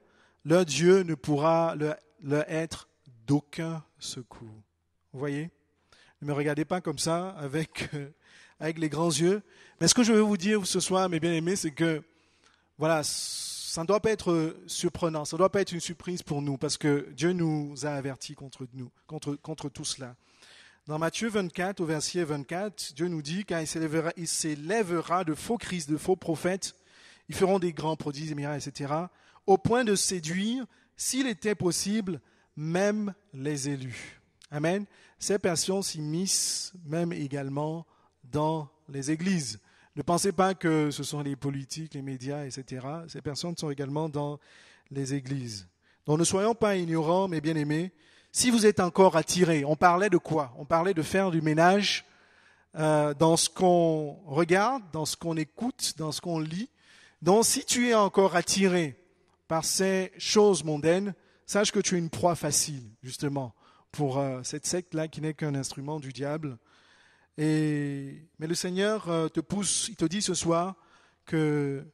leur Dieu ne pourra leur être d'aucun secours. Vous voyez? Ne me regardez pas comme ça avec les grands yeux. Mais ce que je veux vous dire ce soir, mes bien-aimés, c'est que ça ne doit pas être surprenant, ça ne doit pas être une surprise pour nous, parce que Dieu nous a avertis contre tout cela. Dans Matthieu 24, au verset 24, Dieu nous dit qu'il s'élèvera de faux Christ, de faux prophètes, ils feront des grands prodiges, des miracles, etc., au point de séduire, s'il était possible, même les élus. Amen. Ces personnes s'immiscent même également dans les églises. Ne pensez pas que ce sont les politiques, les médias, etc. Ces personnes sont également dans les églises. Donc ne soyons pas ignorants, mais bien-aimés. Si vous êtes encore attirés, on parlait de quoi? On parlait de faire du ménage dans ce qu'on regarde, dans ce qu'on écoute, dans ce qu'on lit. Donc si tu es encore attiré par ces choses mondaines, sache que tu es une proie facile, justement, pour cette secte-là qui n'est qu'un instrument du diable. Mais le Seigneur te pousse, il te dit ce soir qu'il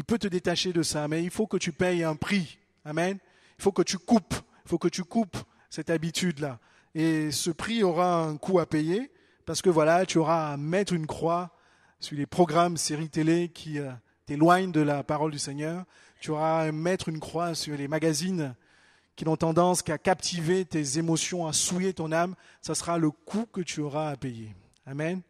peut te détacher de ça, mais il faut que tu payes un prix. Amen. Il faut que tu coupes cette habitude-là. Et ce prix aura un coût à payer, parce que voilà, tu auras à mettre une croix sur les programmes, séries télé qui t'éloignent de la parole du Seigneur. Tu auras à mettre une croix sur les magazines qui n'ont tendance qu'à captiver tes émotions, à souiller ton âme. Ça sera le coût que tu auras à payer. Amen.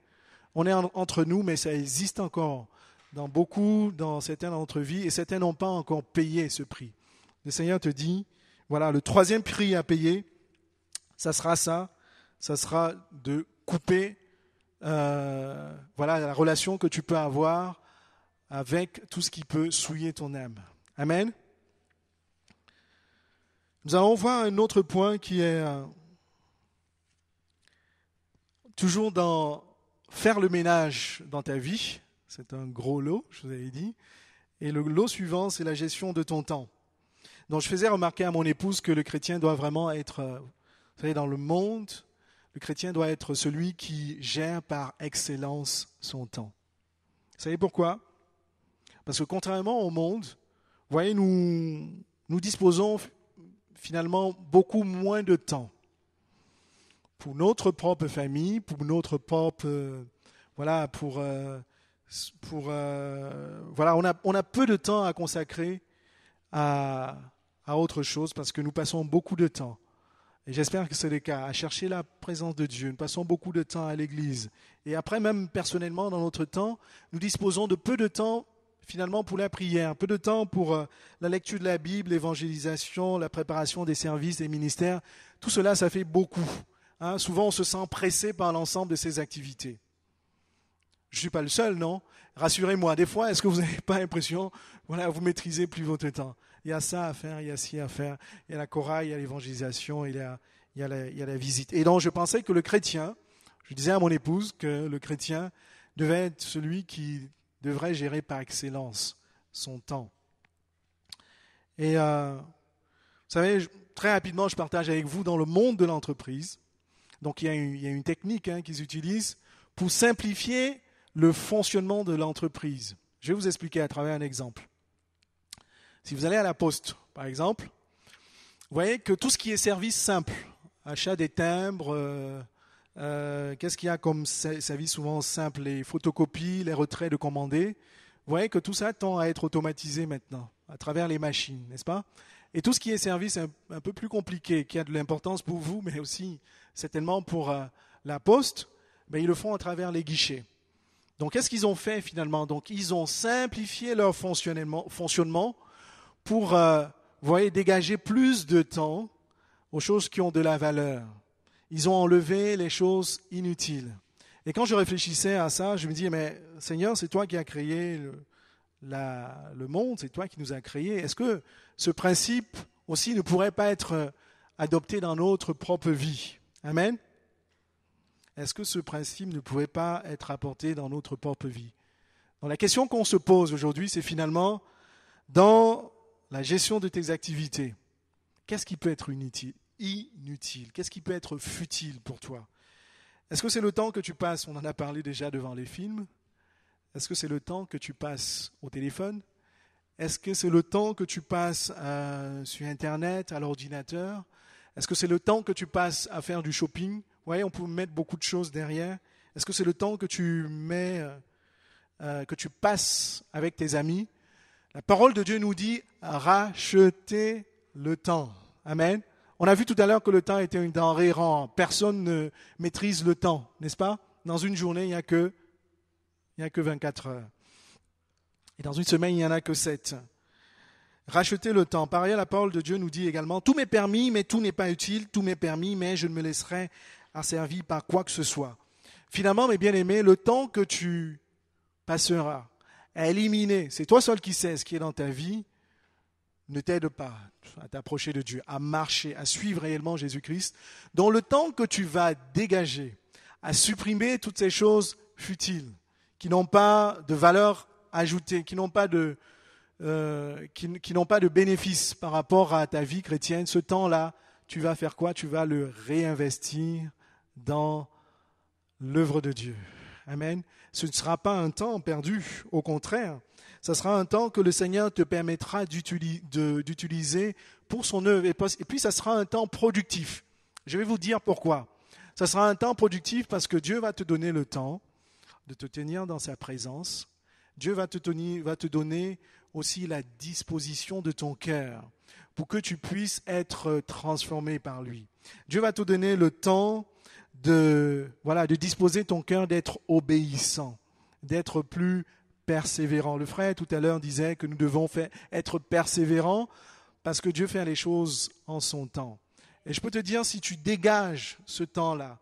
On est entre nous, mais ça existe encore dans certaines d'entre vies, et certains n'ont pas encore payé ce prix. Le Seigneur te dit, voilà, le troisième prix à payer, ça sera de couper la relation que tu peux avoir avec tout ce qui peut souiller ton âme. Amen. Nous allons voir un autre point qui est toujours dans faire le ménage dans ta vie. C'est un gros lot, je vous avais dit. Et le lot suivant, c'est la gestion de ton temps. Donc je faisais remarquer à mon épouse que le chrétien doit vraiment être, vous savez, dans le monde, le chrétien doit être celui qui gère par excellence son temps. Vous savez pourquoi? Parce que contrairement au monde, vous voyez, nous disposons finalement beaucoup moins de temps pour notre propre famille, pour notre propre, on a peu de temps à consacrer à autre chose parce que nous passons beaucoup de temps. Et j'espère que c'est le cas, à chercher la présence de Dieu. Nous passons beaucoup de temps à l'église. Et après, même personnellement, dans notre temps, nous disposons de peu de temps finalement pour la prière, peu de temps pour la lecture de la Bible, l'évangélisation, la préparation des services, des ministères. Tout cela, ça fait beaucoup. Souvent, on se sent pressé par l'ensemble de ces activités. Je ne suis pas le seul, non? Rassurez-moi, des fois, est-ce que vous n'avez pas l'impression, vous maîtrisez plus votre temps? Il y a ça à faire, il y a ci à faire, il y a la chorale, il y a l'évangélisation, il y a la visite. Et donc, je pensais que le chrétien, je disais à mon épouse que le chrétien devait être celui qui devrait gérer par excellence son temps. Et vous savez, très rapidement, je partage avec vous dans le monde de l'entreprise. Donc, il y a une technique qu'ils utilisent pour simplifier le fonctionnement de l'entreprise. Je vais vous expliquer à travers un exemple. Si vous allez à la poste, par exemple, vous voyez que tout ce qui est service simple, achat des timbres, qu'est-ce qu'il y a comme service souvent simple, les photocopies, les retraits de commandés, vous voyez que tout ça tend à être automatisé maintenant, à travers les machines, n'est-ce pas? Et tout ce qui est service un peu plus compliqué, qui a de l'importance pour vous, mais aussi certainement pour la poste, ils le font à travers les guichets. Donc, qu'est-ce qu'ils ont fait finalement? Donc, ils ont simplifié leur fonctionnement pour, dégager plus de temps aux choses qui ont de la valeur. Ils ont enlevé les choses inutiles. Et quand je réfléchissais à ça, je me disais, mais Seigneur, c'est toi qui as créé le monde, c'est toi qui nous as créés. Est-ce que ce principe aussi ne pourrait pas être adopté dans notre propre vie? Amen. Est-ce que ce principe ne pourrait pas être apporté dans notre propre vie? Donc la question qu'on se pose aujourd'hui, c'est finalement, dans la gestion de tes activités, qu'est-ce qui peut être inutile? Qu'est-ce qui peut être futile pour toi? Est-ce que c'est le temps que tu passes, on en a parlé déjà devant les films? Est-ce que c'est le temps que tu passes au téléphone? Est-ce que c'est le temps que tu passes sur Internet, à l'ordinateur? Est-ce que c'est le temps que tu passes à faire du shopping? Vous voyez, on peut mettre beaucoup de choses derrière. Est-ce que c'est le temps que tu passes avec tes amis? La parole de Dieu nous dit « rachetez le temps ». Amen. On a vu tout à l'heure que le temps était une denrée rare. Personne ne maîtrise le temps, n'est-ce pas? Dans une journée, il n'y a que 24 heures. Et dans une semaine, il n'y en a que 7. Rachetez le temps. Par ailleurs, la parole de Dieu nous dit également « Tout m'est permis, mais tout n'est pas utile. Tout m'est permis, mais je ne me laisserai asservir par quoi que ce soit. » Finalement, mes bien-aimés, le temps que tu passera, à éliminer, c'est toi seul qui sais ce qui est dans ta vie, ne t'aide pas à t'approcher de Dieu, à marcher, à suivre réellement Jésus-Christ, dans le temps que tu vas dégager, à supprimer toutes ces choses futiles, qui n'ont pas de valeur ajoutée, qui n'ont pas de bénéfice par rapport à ta vie chrétienne. Ce temps-là, tu vas faire quoi? Tu vas le réinvestir dans l'œuvre de Dieu. Amen. Ce ne sera pas un temps perdu, au contraire. Ce sera un temps que le Seigneur te permettra d'utiliser pour son œuvre. Et puis, ça sera un temps productif. Je vais vous dire pourquoi. Ça sera un temps productif parce que Dieu va te donner le temps de te tenir dans sa présence. Dieu va te donner aussi la disposition de ton cœur pour que tu puisses être transformé par lui. Dieu va te donner le temps de disposer ton cœur, d'être obéissant, d'être plus persévérant. Le frère tout à l'heure disait que nous devons être persévérants parce que Dieu fait les choses en son temps. Et je peux te dire, si tu dégages ce temps-là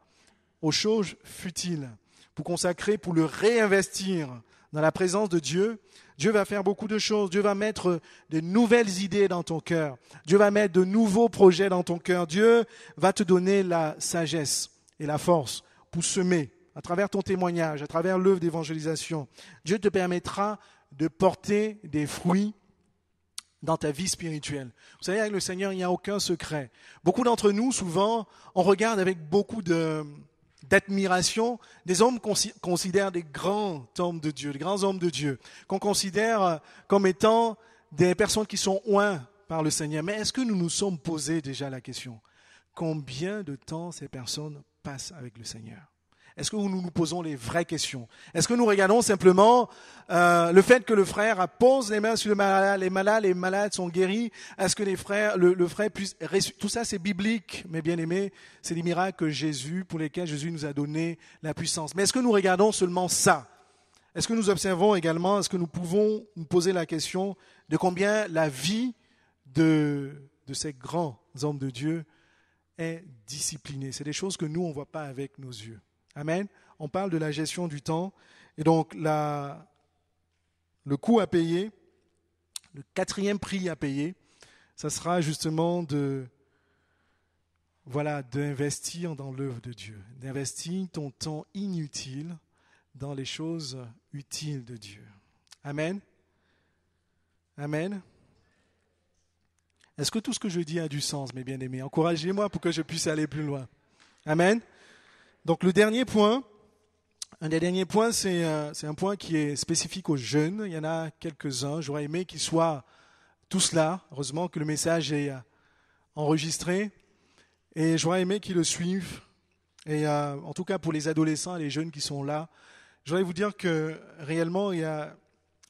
aux choses futiles pour consacrer, pour le réinvestir dans la présence de Dieu, Dieu va faire beaucoup de choses. Dieu va mettre de nouvelles idées dans ton cœur. Dieu va mettre de nouveaux projets dans ton cœur. Dieu va te donner la sagesse et la force pour semer à travers ton témoignage, à travers l'œuvre d'évangélisation. Dieu te permettra de porter des fruits dans ta vie spirituelle. Vous savez, avec le Seigneur, il n'y a aucun secret. Beaucoup d'entre nous, souvent, on regarde avec beaucoup d'admiration des hommes qu'on considère des grands hommes de Dieu, des grands hommes de Dieu, qu'on considère comme étant des personnes qui sont oints par le Seigneur. Mais est-ce que nous nous sommes posé déjà la question? Combien de temps ces personnes passent avec le Seigneur? Est-ce que nous nous posons les vraies questions? Est-ce que nous regardons simplement le fait que le frère pose les mains sur les malades sont guéris? Est-ce que le frère puisse... Tout ça, c'est biblique, mes bien-aimés. C'est des miracles pour lesquels Jésus nous a donné la puissance. Mais est-ce que nous regardons seulement ça? Est-ce que nous observons également, est-ce que nous pouvons nous poser la question de combien la vie de ces grands hommes de Dieu est disciplinée? C'est des choses que nous, on ne voit pas avec nos yeux. Amen. On parle de la gestion du temps. Et donc, le coût à payer, le quatrième prix à payer, ça sera justement d'investir dans l'œuvre de Dieu, d'investir ton temps inutile dans les choses utiles de Dieu. Amen. Amen. Est-ce que tout ce que je dis a du sens, mes bien-aimés? Encouragez-moi pour que je puisse aller plus loin. Amen. Donc le dernier point, un des derniers points, c'est un point qui est spécifique aux jeunes. Il y en a quelques-uns. J'aurais aimé qu'ils soient tous là. Heureusement que le message est enregistré. Et j'aurais aimé qu'ils le suivent. Et en tout cas pour les adolescents et les jeunes qui sont là, j'aurais vous dire que réellement, vous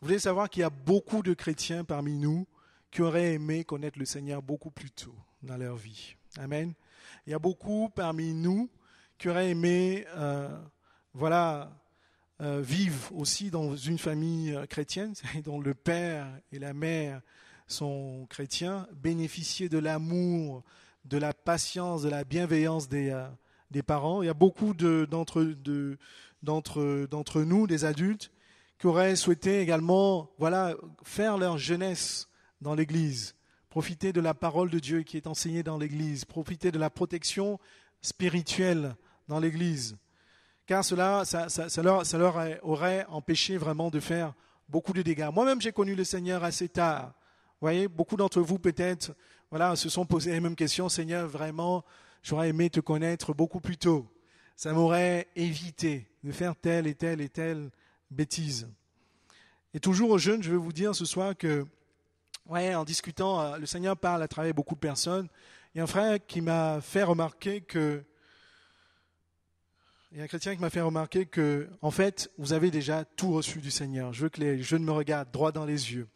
voulez savoir qu'il y a beaucoup de chrétiens parmi nous qui auraient aimé connaître le Seigneur beaucoup plus tôt dans leur vie. Amen. Il y a beaucoup parmi nous qui auraient aimé vivre aussi dans une famille chrétienne, dont le père et la mère sont chrétiens, bénéficier de l'amour, de la patience, de la bienveillance des parents. Il y a beaucoup d'entre nous, des adultes, qui auraient souhaité également faire leur jeunesse dans l'Église, profiter de la parole de Dieu qui est enseignée dans l'Église, profiter de la protection spirituelle dans l'Église, car ça leur aurait empêché vraiment de faire beaucoup de dégâts. Moi-même, j'ai connu le Seigneur assez tard. Vous voyez, beaucoup d'entre vous peut-être se sont posés les mêmes questions. Seigneur, vraiment, j'aurais aimé te connaître beaucoup plus tôt. Ça m'aurait évité de faire telle et telle et telle bêtise. Et toujours aux jeunes, je veux vous dire ce soir que, en discutant, le Seigneur parle à travers beaucoup de personnes. Il y a un frère qui m'a fait remarquer Il y a un chrétien qui m'a fait remarquer que, en fait, vous avez déjà tout reçu du Seigneur. Je veux que les jeunes me regardent droit dans les yeux.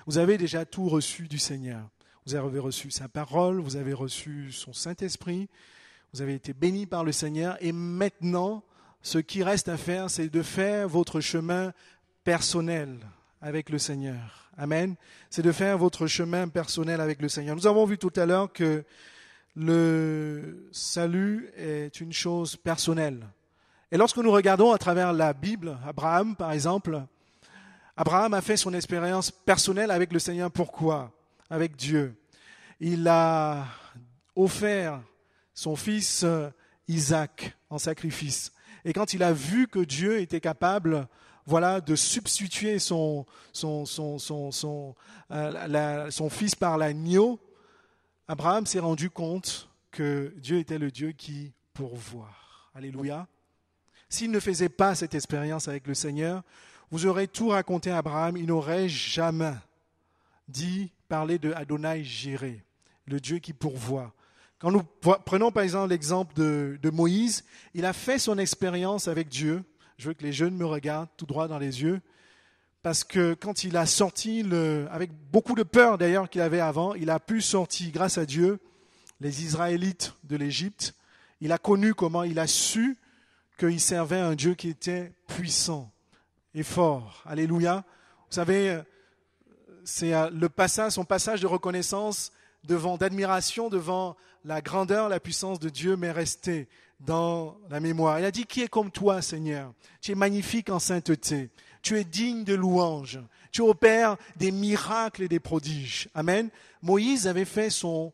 Vous avez déjà tout reçu du Seigneur. Vous avez reçu sa parole, vous avez reçu son Saint-Esprit, vous avez été bénis par le Seigneur. Et maintenant, ce qui reste à faire, c'est de faire votre chemin personnel avec le Seigneur. Amen. C'est de faire votre chemin personnel avec le Seigneur. Nous avons vu tout à l'heure que le salut est une chose personnelle. Et lorsque nous regardons à travers la Bible, Abraham, par exemple, Abraham a fait son expérience personnelle avec le Seigneur. Pourquoi? Avec Dieu. Il a offert son fils Isaac en sacrifice. Et quand il a vu que Dieu était capable, de substituer son fils par l'agneau, Abraham s'est rendu compte que Dieu était le Dieu qui pourvoit. Alléluia. S'il ne faisait pas cette expérience avec le Seigneur, vous aurez tout raconté à Abraham, il n'aurait jamais parlé de Adonai Jireh, le Dieu qui pourvoit. Quand nous prenons par exemple l'exemple de Moïse, il a fait son expérience avec Dieu. Je veux que les jeunes me regardent tout droit dans les yeux, parce que quand il a sorti, avec beaucoup de peur d'ailleurs qu'il avait avant, il a pu sortir grâce à Dieu les Israélites de l'Égypte. Il a connu comment, il a su qu'il servait un Dieu qui était puissant et fort. Alléluia. Vous savez, c'est son passage de reconnaissance d'admiration devant la grandeur, la puissance de Dieu m'est resté dans la mémoire. Il a dit, qui est comme toi, Seigneur? Tu es magnifique en sainteté. Tu es digne de louange. Tu opères des miracles et des prodiges. Amen. Moïse avait fait son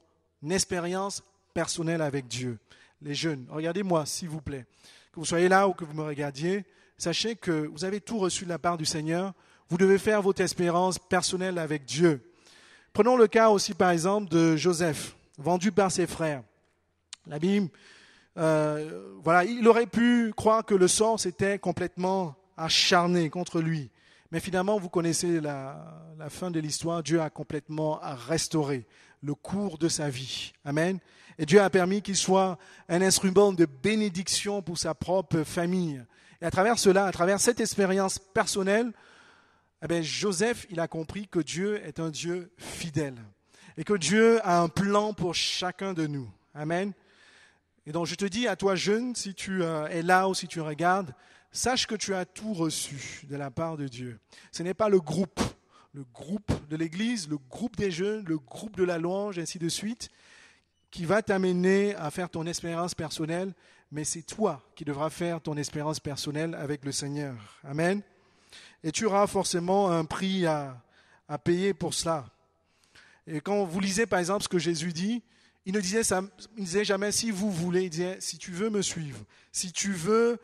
expérience personnelle avec Dieu. Les jeunes, regardez-moi, s'il vous plaît. Que vous soyez là ou que vous me regardiez, sachez que vous avez tout reçu de la part du Seigneur. Vous devez faire votre expérience personnelle avec Dieu. Prenons le cas aussi, par exemple, de Joseph, vendu par ses frères. La Bible, il aurait pu croire que le sort s'était complètement acharné contre lui. Mais finalement, vous connaissez la fin de l'histoire. Dieu a complètement restauré le cours de sa vie. Amen. Et Dieu a permis qu'il soit un instrument de bénédiction pour sa propre famille. Et à travers cela, à travers cette expérience personnelle, Joseph, il a compris que Dieu est un Dieu fidèle et que Dieu a un plan pour chacun de nous. Amen. Et donc je te dis à toi jeune, si tu es là ou si tu regardes, sache que tu as tout reçu de la part de Dieu. Ce n'est pas le groupe de l'église, le groupe des jeunes, le groupe de la louange, ainsi de suite, qui va t'amener à faire ton expérience personnelle, mais c'est toi qui devras faire ton expérience personnelle avec le Seigneur. Amen. Et tu auras forcément un prix à payer pour cela. Et quand vous lisez par exemple ce que Jésus dit, il ne disait jamais si vous voulez, il disait si tu veux me suivre, si tu veux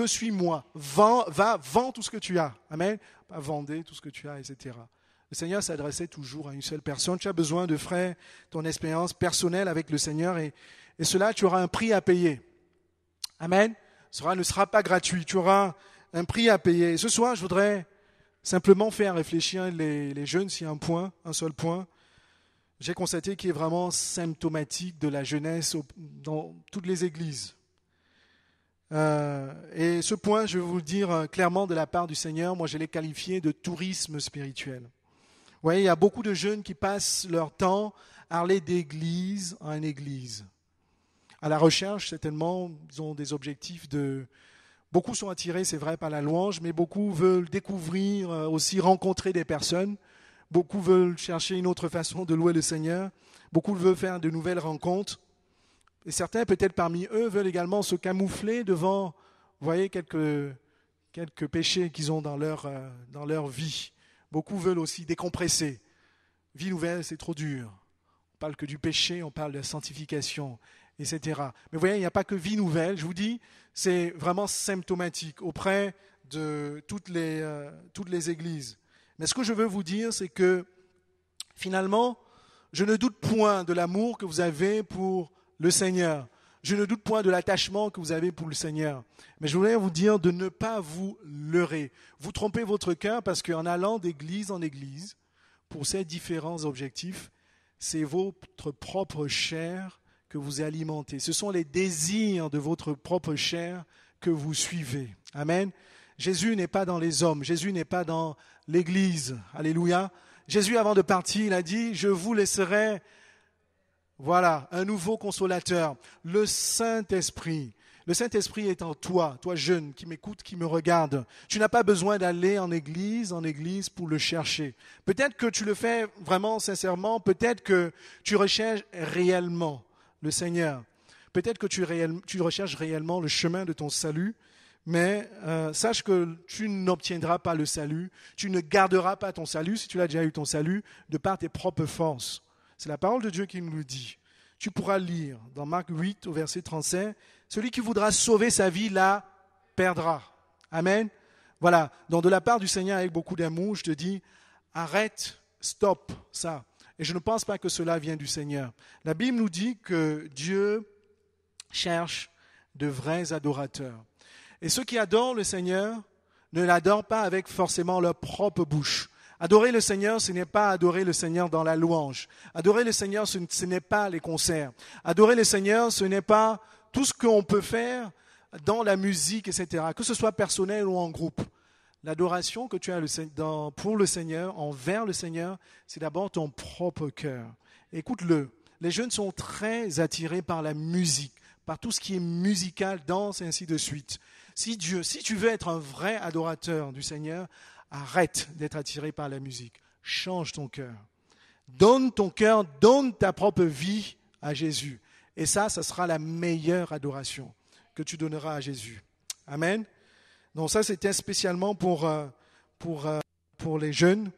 suis-moi, vends tout ce que tu as. Amen. Pas vendez tout ce que tu as, etc. Le Seigneur s'adressait toujours à une seule personne. Tu as besoin de faire ton expérience personnelle avec le Seigneur et cela, tu auras un prix à payer. Amen. Cela ne sera pas gratuit. Tu auras un prix à payer. Et ce soir, je voudrais simplement faire réfléchir les jeunes sur un seul point. J'ai constaté qui est vraiment symptomatique de la jeunesse dans toutes les églises. Et ce point, je vais vous le dire clairement de la part du Seigneur, moi je l'ai qualifié de tourisme spirituel. Vous voyez, il y a beaucoup de jeunes qui passent leur temps à aller d'église en église. À la recherche, certainement, ils ont des objectifs Beaucoup sont attirés, c'est vrai, par la louange, mais beaucoup veulent découvrir, aussi rencontrer des personnes. Beaucoup veulent chercher une autre façon de louer le Seigneur. Beaucoup veulent faire de nouvelles rencontres. Et certains, peut-être parmi eux, veulent également se camoufler devant, vous voyez, quelques péchés qu'ils ont dans leur vie. Beaucoup veulent aussi décompresser. Vie nouvelle, c'est trop dur. On parle que du péché, on parle de la sanctification, etc. Mais vous voyez, il n'y a pas que vie nouvelle. Je vous dis, c'est vraiment symptomatique auprès de toutes les églises. Mais ce que je veux vous dire, c'est que finalement, je ne doute point de l'amour que vous avez pour le Seigneur. Je ne doute point de l'attachement que vous avez pour le Seigneur. Mais je voulais vous dire de ne pas vous leurrer. Vous trompez votre cœur parce qu'en allant d'église en église, pour ces différents objectifs, c'est votre propre chair que vous alimentez. Ce sont les désirs de votre propre chair que vous suivez. Amen. Jésus n'est pas dans les hommes. Jésus n'est pas dans l'église. Alléluia. Jésus, avant de partir, il a dit, je vous laisserai, un nouveau consolateur, le Saint-Esprit. Le Saint-Esprit est en toi, toi jeune qui m'écoute, qui me regarde. Tu n'as pas besoin d'aller en église pour le chercher. Peut-être que tu le fais vraiment sincèrement, peut-être que tu recherches réellement le Seigneur. Peut-être que tu recherches réellement le chemin de ton salut, mais sache que tu n'obtiendras pas le salut, tu ne garderas pas ton salut, si tu l'as déjà eu ton salut, de par tes propres forces. C'est la parole de Dieu qui nous le dit. Tu pourras lire dans Marc 8 au verset 35, « Celui qui voudra sauver sa vie la perdra. » Amen. Voilà, donc de la part du Seigneur avec beaucoup d'amour, je te dis, arrête, stop ça. Et je ne pense pas que cela vient du Seigneur. La Bible nous dit que Dieu cherche de vrais adorateurs. Et ceux qui adorent le Seigneur ne l'adorent pas avec forcément leur propre bouche. Adorer le Seigneur, ce n'est pas adorer le Seigneur dans la louange. Adorer le Seigneur, ce n'est pas les concerts. Adorer le Seigneur, ce n'est pas tout ce qu'on peut faire dans la musique, etc., que ce soit personnel ou en groupe. L'adoration que tu as pour le Seigneur, envers le Seigneur, c'est d'abord ton propre cœur. Écoute-le, les jeunes sont très attirés par la musique, par tout ce qui est musical, danse et ainsi de suite. Si tu veux être un vrai adorateur du Seigneur, arrête d'être attiré par la musique. Change ton cœur. Donne ton cœur, donne ta propre vie à Jésus. Et ça sera la meilleure adoration que tu donneras à Jésus. Amen. Donc ça, c'était spécialement pour les jeunes.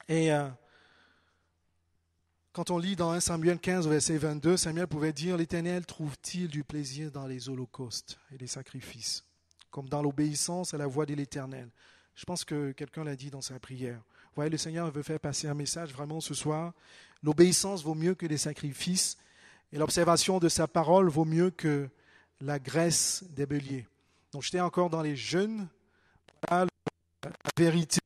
Et quand on lit dans 1 Samuel 15, verset 22, Samuel pouvait dire « L'Éternel trouve-t-il du plaisir dans les holocaustes et les sacrifices, comme dans l'obéissance à la voix de l'Éternel ?» Je pense que quelqu'un l'a dit dans sa prière. Vous voyez, le Seigneur veut faire passer un message vraiment ce soir. L'obéissance vaut mieux que les sacrifices et l'observation de sa parole vaut mieux que la graisse des béliers. Donc j'étais encore dans les jeunes. La vérité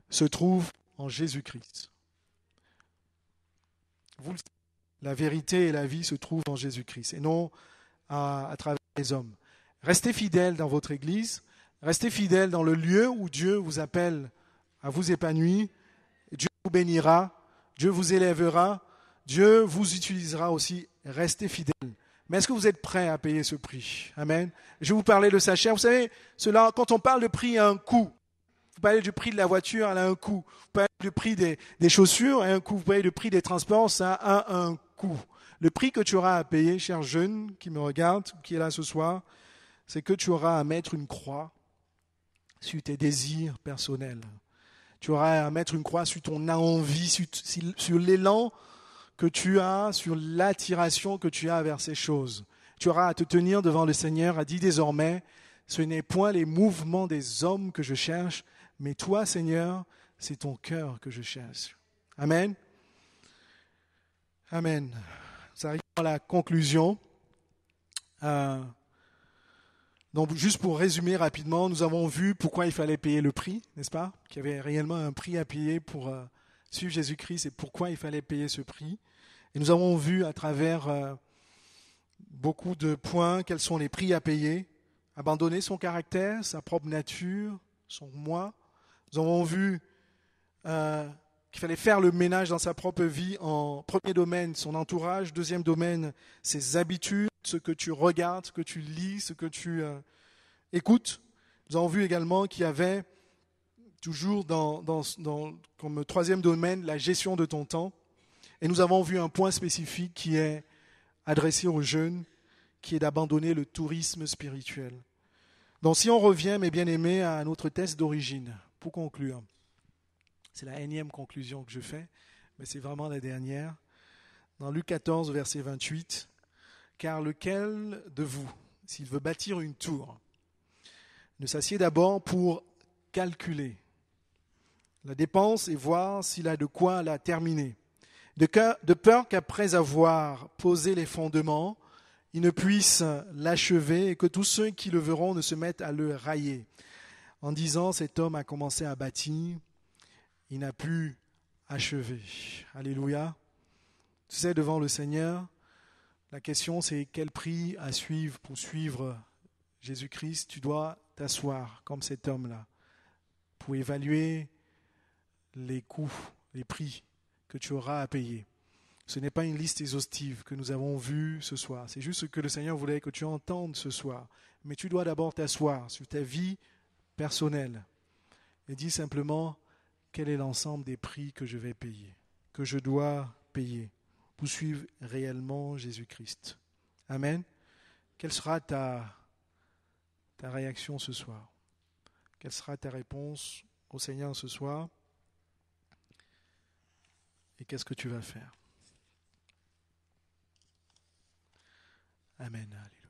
se trouve en Jésus-Christ. La vérité et la vie se trouvent en Jésus-Christ et non à travers les hommes. Restez fidèles dans votre église, restez fidèles dans le lieu où Dieu vous appelle à vous épanouir. Dieu vous bénira, Dieu vous élèvera, Dieu vous utilisera aussi. Restez fidèles. Mais est-ce que vous êtes prêts à payer ce prix? Amen. Je vais vous parler de sa chair. Vous savez, quand on parle de prix, il y a un coût. Vous parlez du prix de la voiture, elle a un coût. Vous parlez du prix des chaussures, elle a un coût. Vous parlez du prix des transports, ça a un coût. Le prix que tu auras à payer, cher jeune qui me regarde, qui est là ce soir, c'est que tu auras à mettre une croix sur tes désirs personnels. Tu auras à mettre une croix sur ton envie, sur l'élan que tu as, sur l'attiration que tu as vers ces choses. Tu auras à te tenir devant le Seigneur, à dire désormais, ce n'est point les mouvements des hommes que je cherche, mais toi, Seigneur, c'est ton cœur que je cherche. Amen. Amen. Ça arrive à la conclusion. Donc, juste pour résumer rapidement, nous avons vu pourquoi il fallait payer le prix, n'est-ce pas? Qu'il y avait réellement un prix à payer pour suivre Jésus-Christ et pourquoi il fallait payer ce prix. Et nous avons vu à travers beaucoup de points quels sont les prix à payer. Abandonner son caractère, sa propre nature, son moi. Nous avons vu qu'il fallait faire le ménage dans sa propre vie en premier domaine, son entourage. Deuxième domaine, ses habitudes, ce que tu regardes, ce que tu lis, ce que tu écoutes. Nous avons vu également qu'il y avait toujours comme troisième domaine la gestion de ton temps. Et nous avons vu un point spécifique qui est adressé aux jeunes, qui est d'abandonner le tourisme spirituel. Donc si on revient, mes bien-aimés, à notre texte d'origine, pour conclure, c'est la énième conclusion que je fais, mais c'est vraiment la dernière. Dans Luc 14, verset 28, « Car lequel de vous, s'il veut bâtir une tour, ne s'assied d'abord pour calculer la dépense et voir s'il a de quoi la terminer, de peur qu'après avoir posé les fondements, il ne puisse l'achever et que tous ceux qui le verront ne se mettent à le railler. En disant, cet homme a commencé à bâtir, il n'a pu achever. » Alléluia. Tu sais, devant le Seigneur, la question c'est quel prix à suivre pour suivre Jésus-Christ. Tu dois t'asseoir comme cet homme-là pour évaluer les coûts, les prix que tu auras à payer. Ce n'est pas une liste exhaustive que nous avons vue ce soir. C'est juste ce que le Seigneur voulait que tu entendes ce soir. Mais tu dois d'abord t'asseoir sur ta vie personnelle et dis simplement quel est l'ensemble des prix que je vais payer, que je dois payer pour suivre réellement Jésus-Christ. Amen. Quelle sera ta ta réaction ce soir? Quelle sera ta réponse au Seigneur ce soir? Et qu'est-ce que tu vas faire? Amen. Alléluia.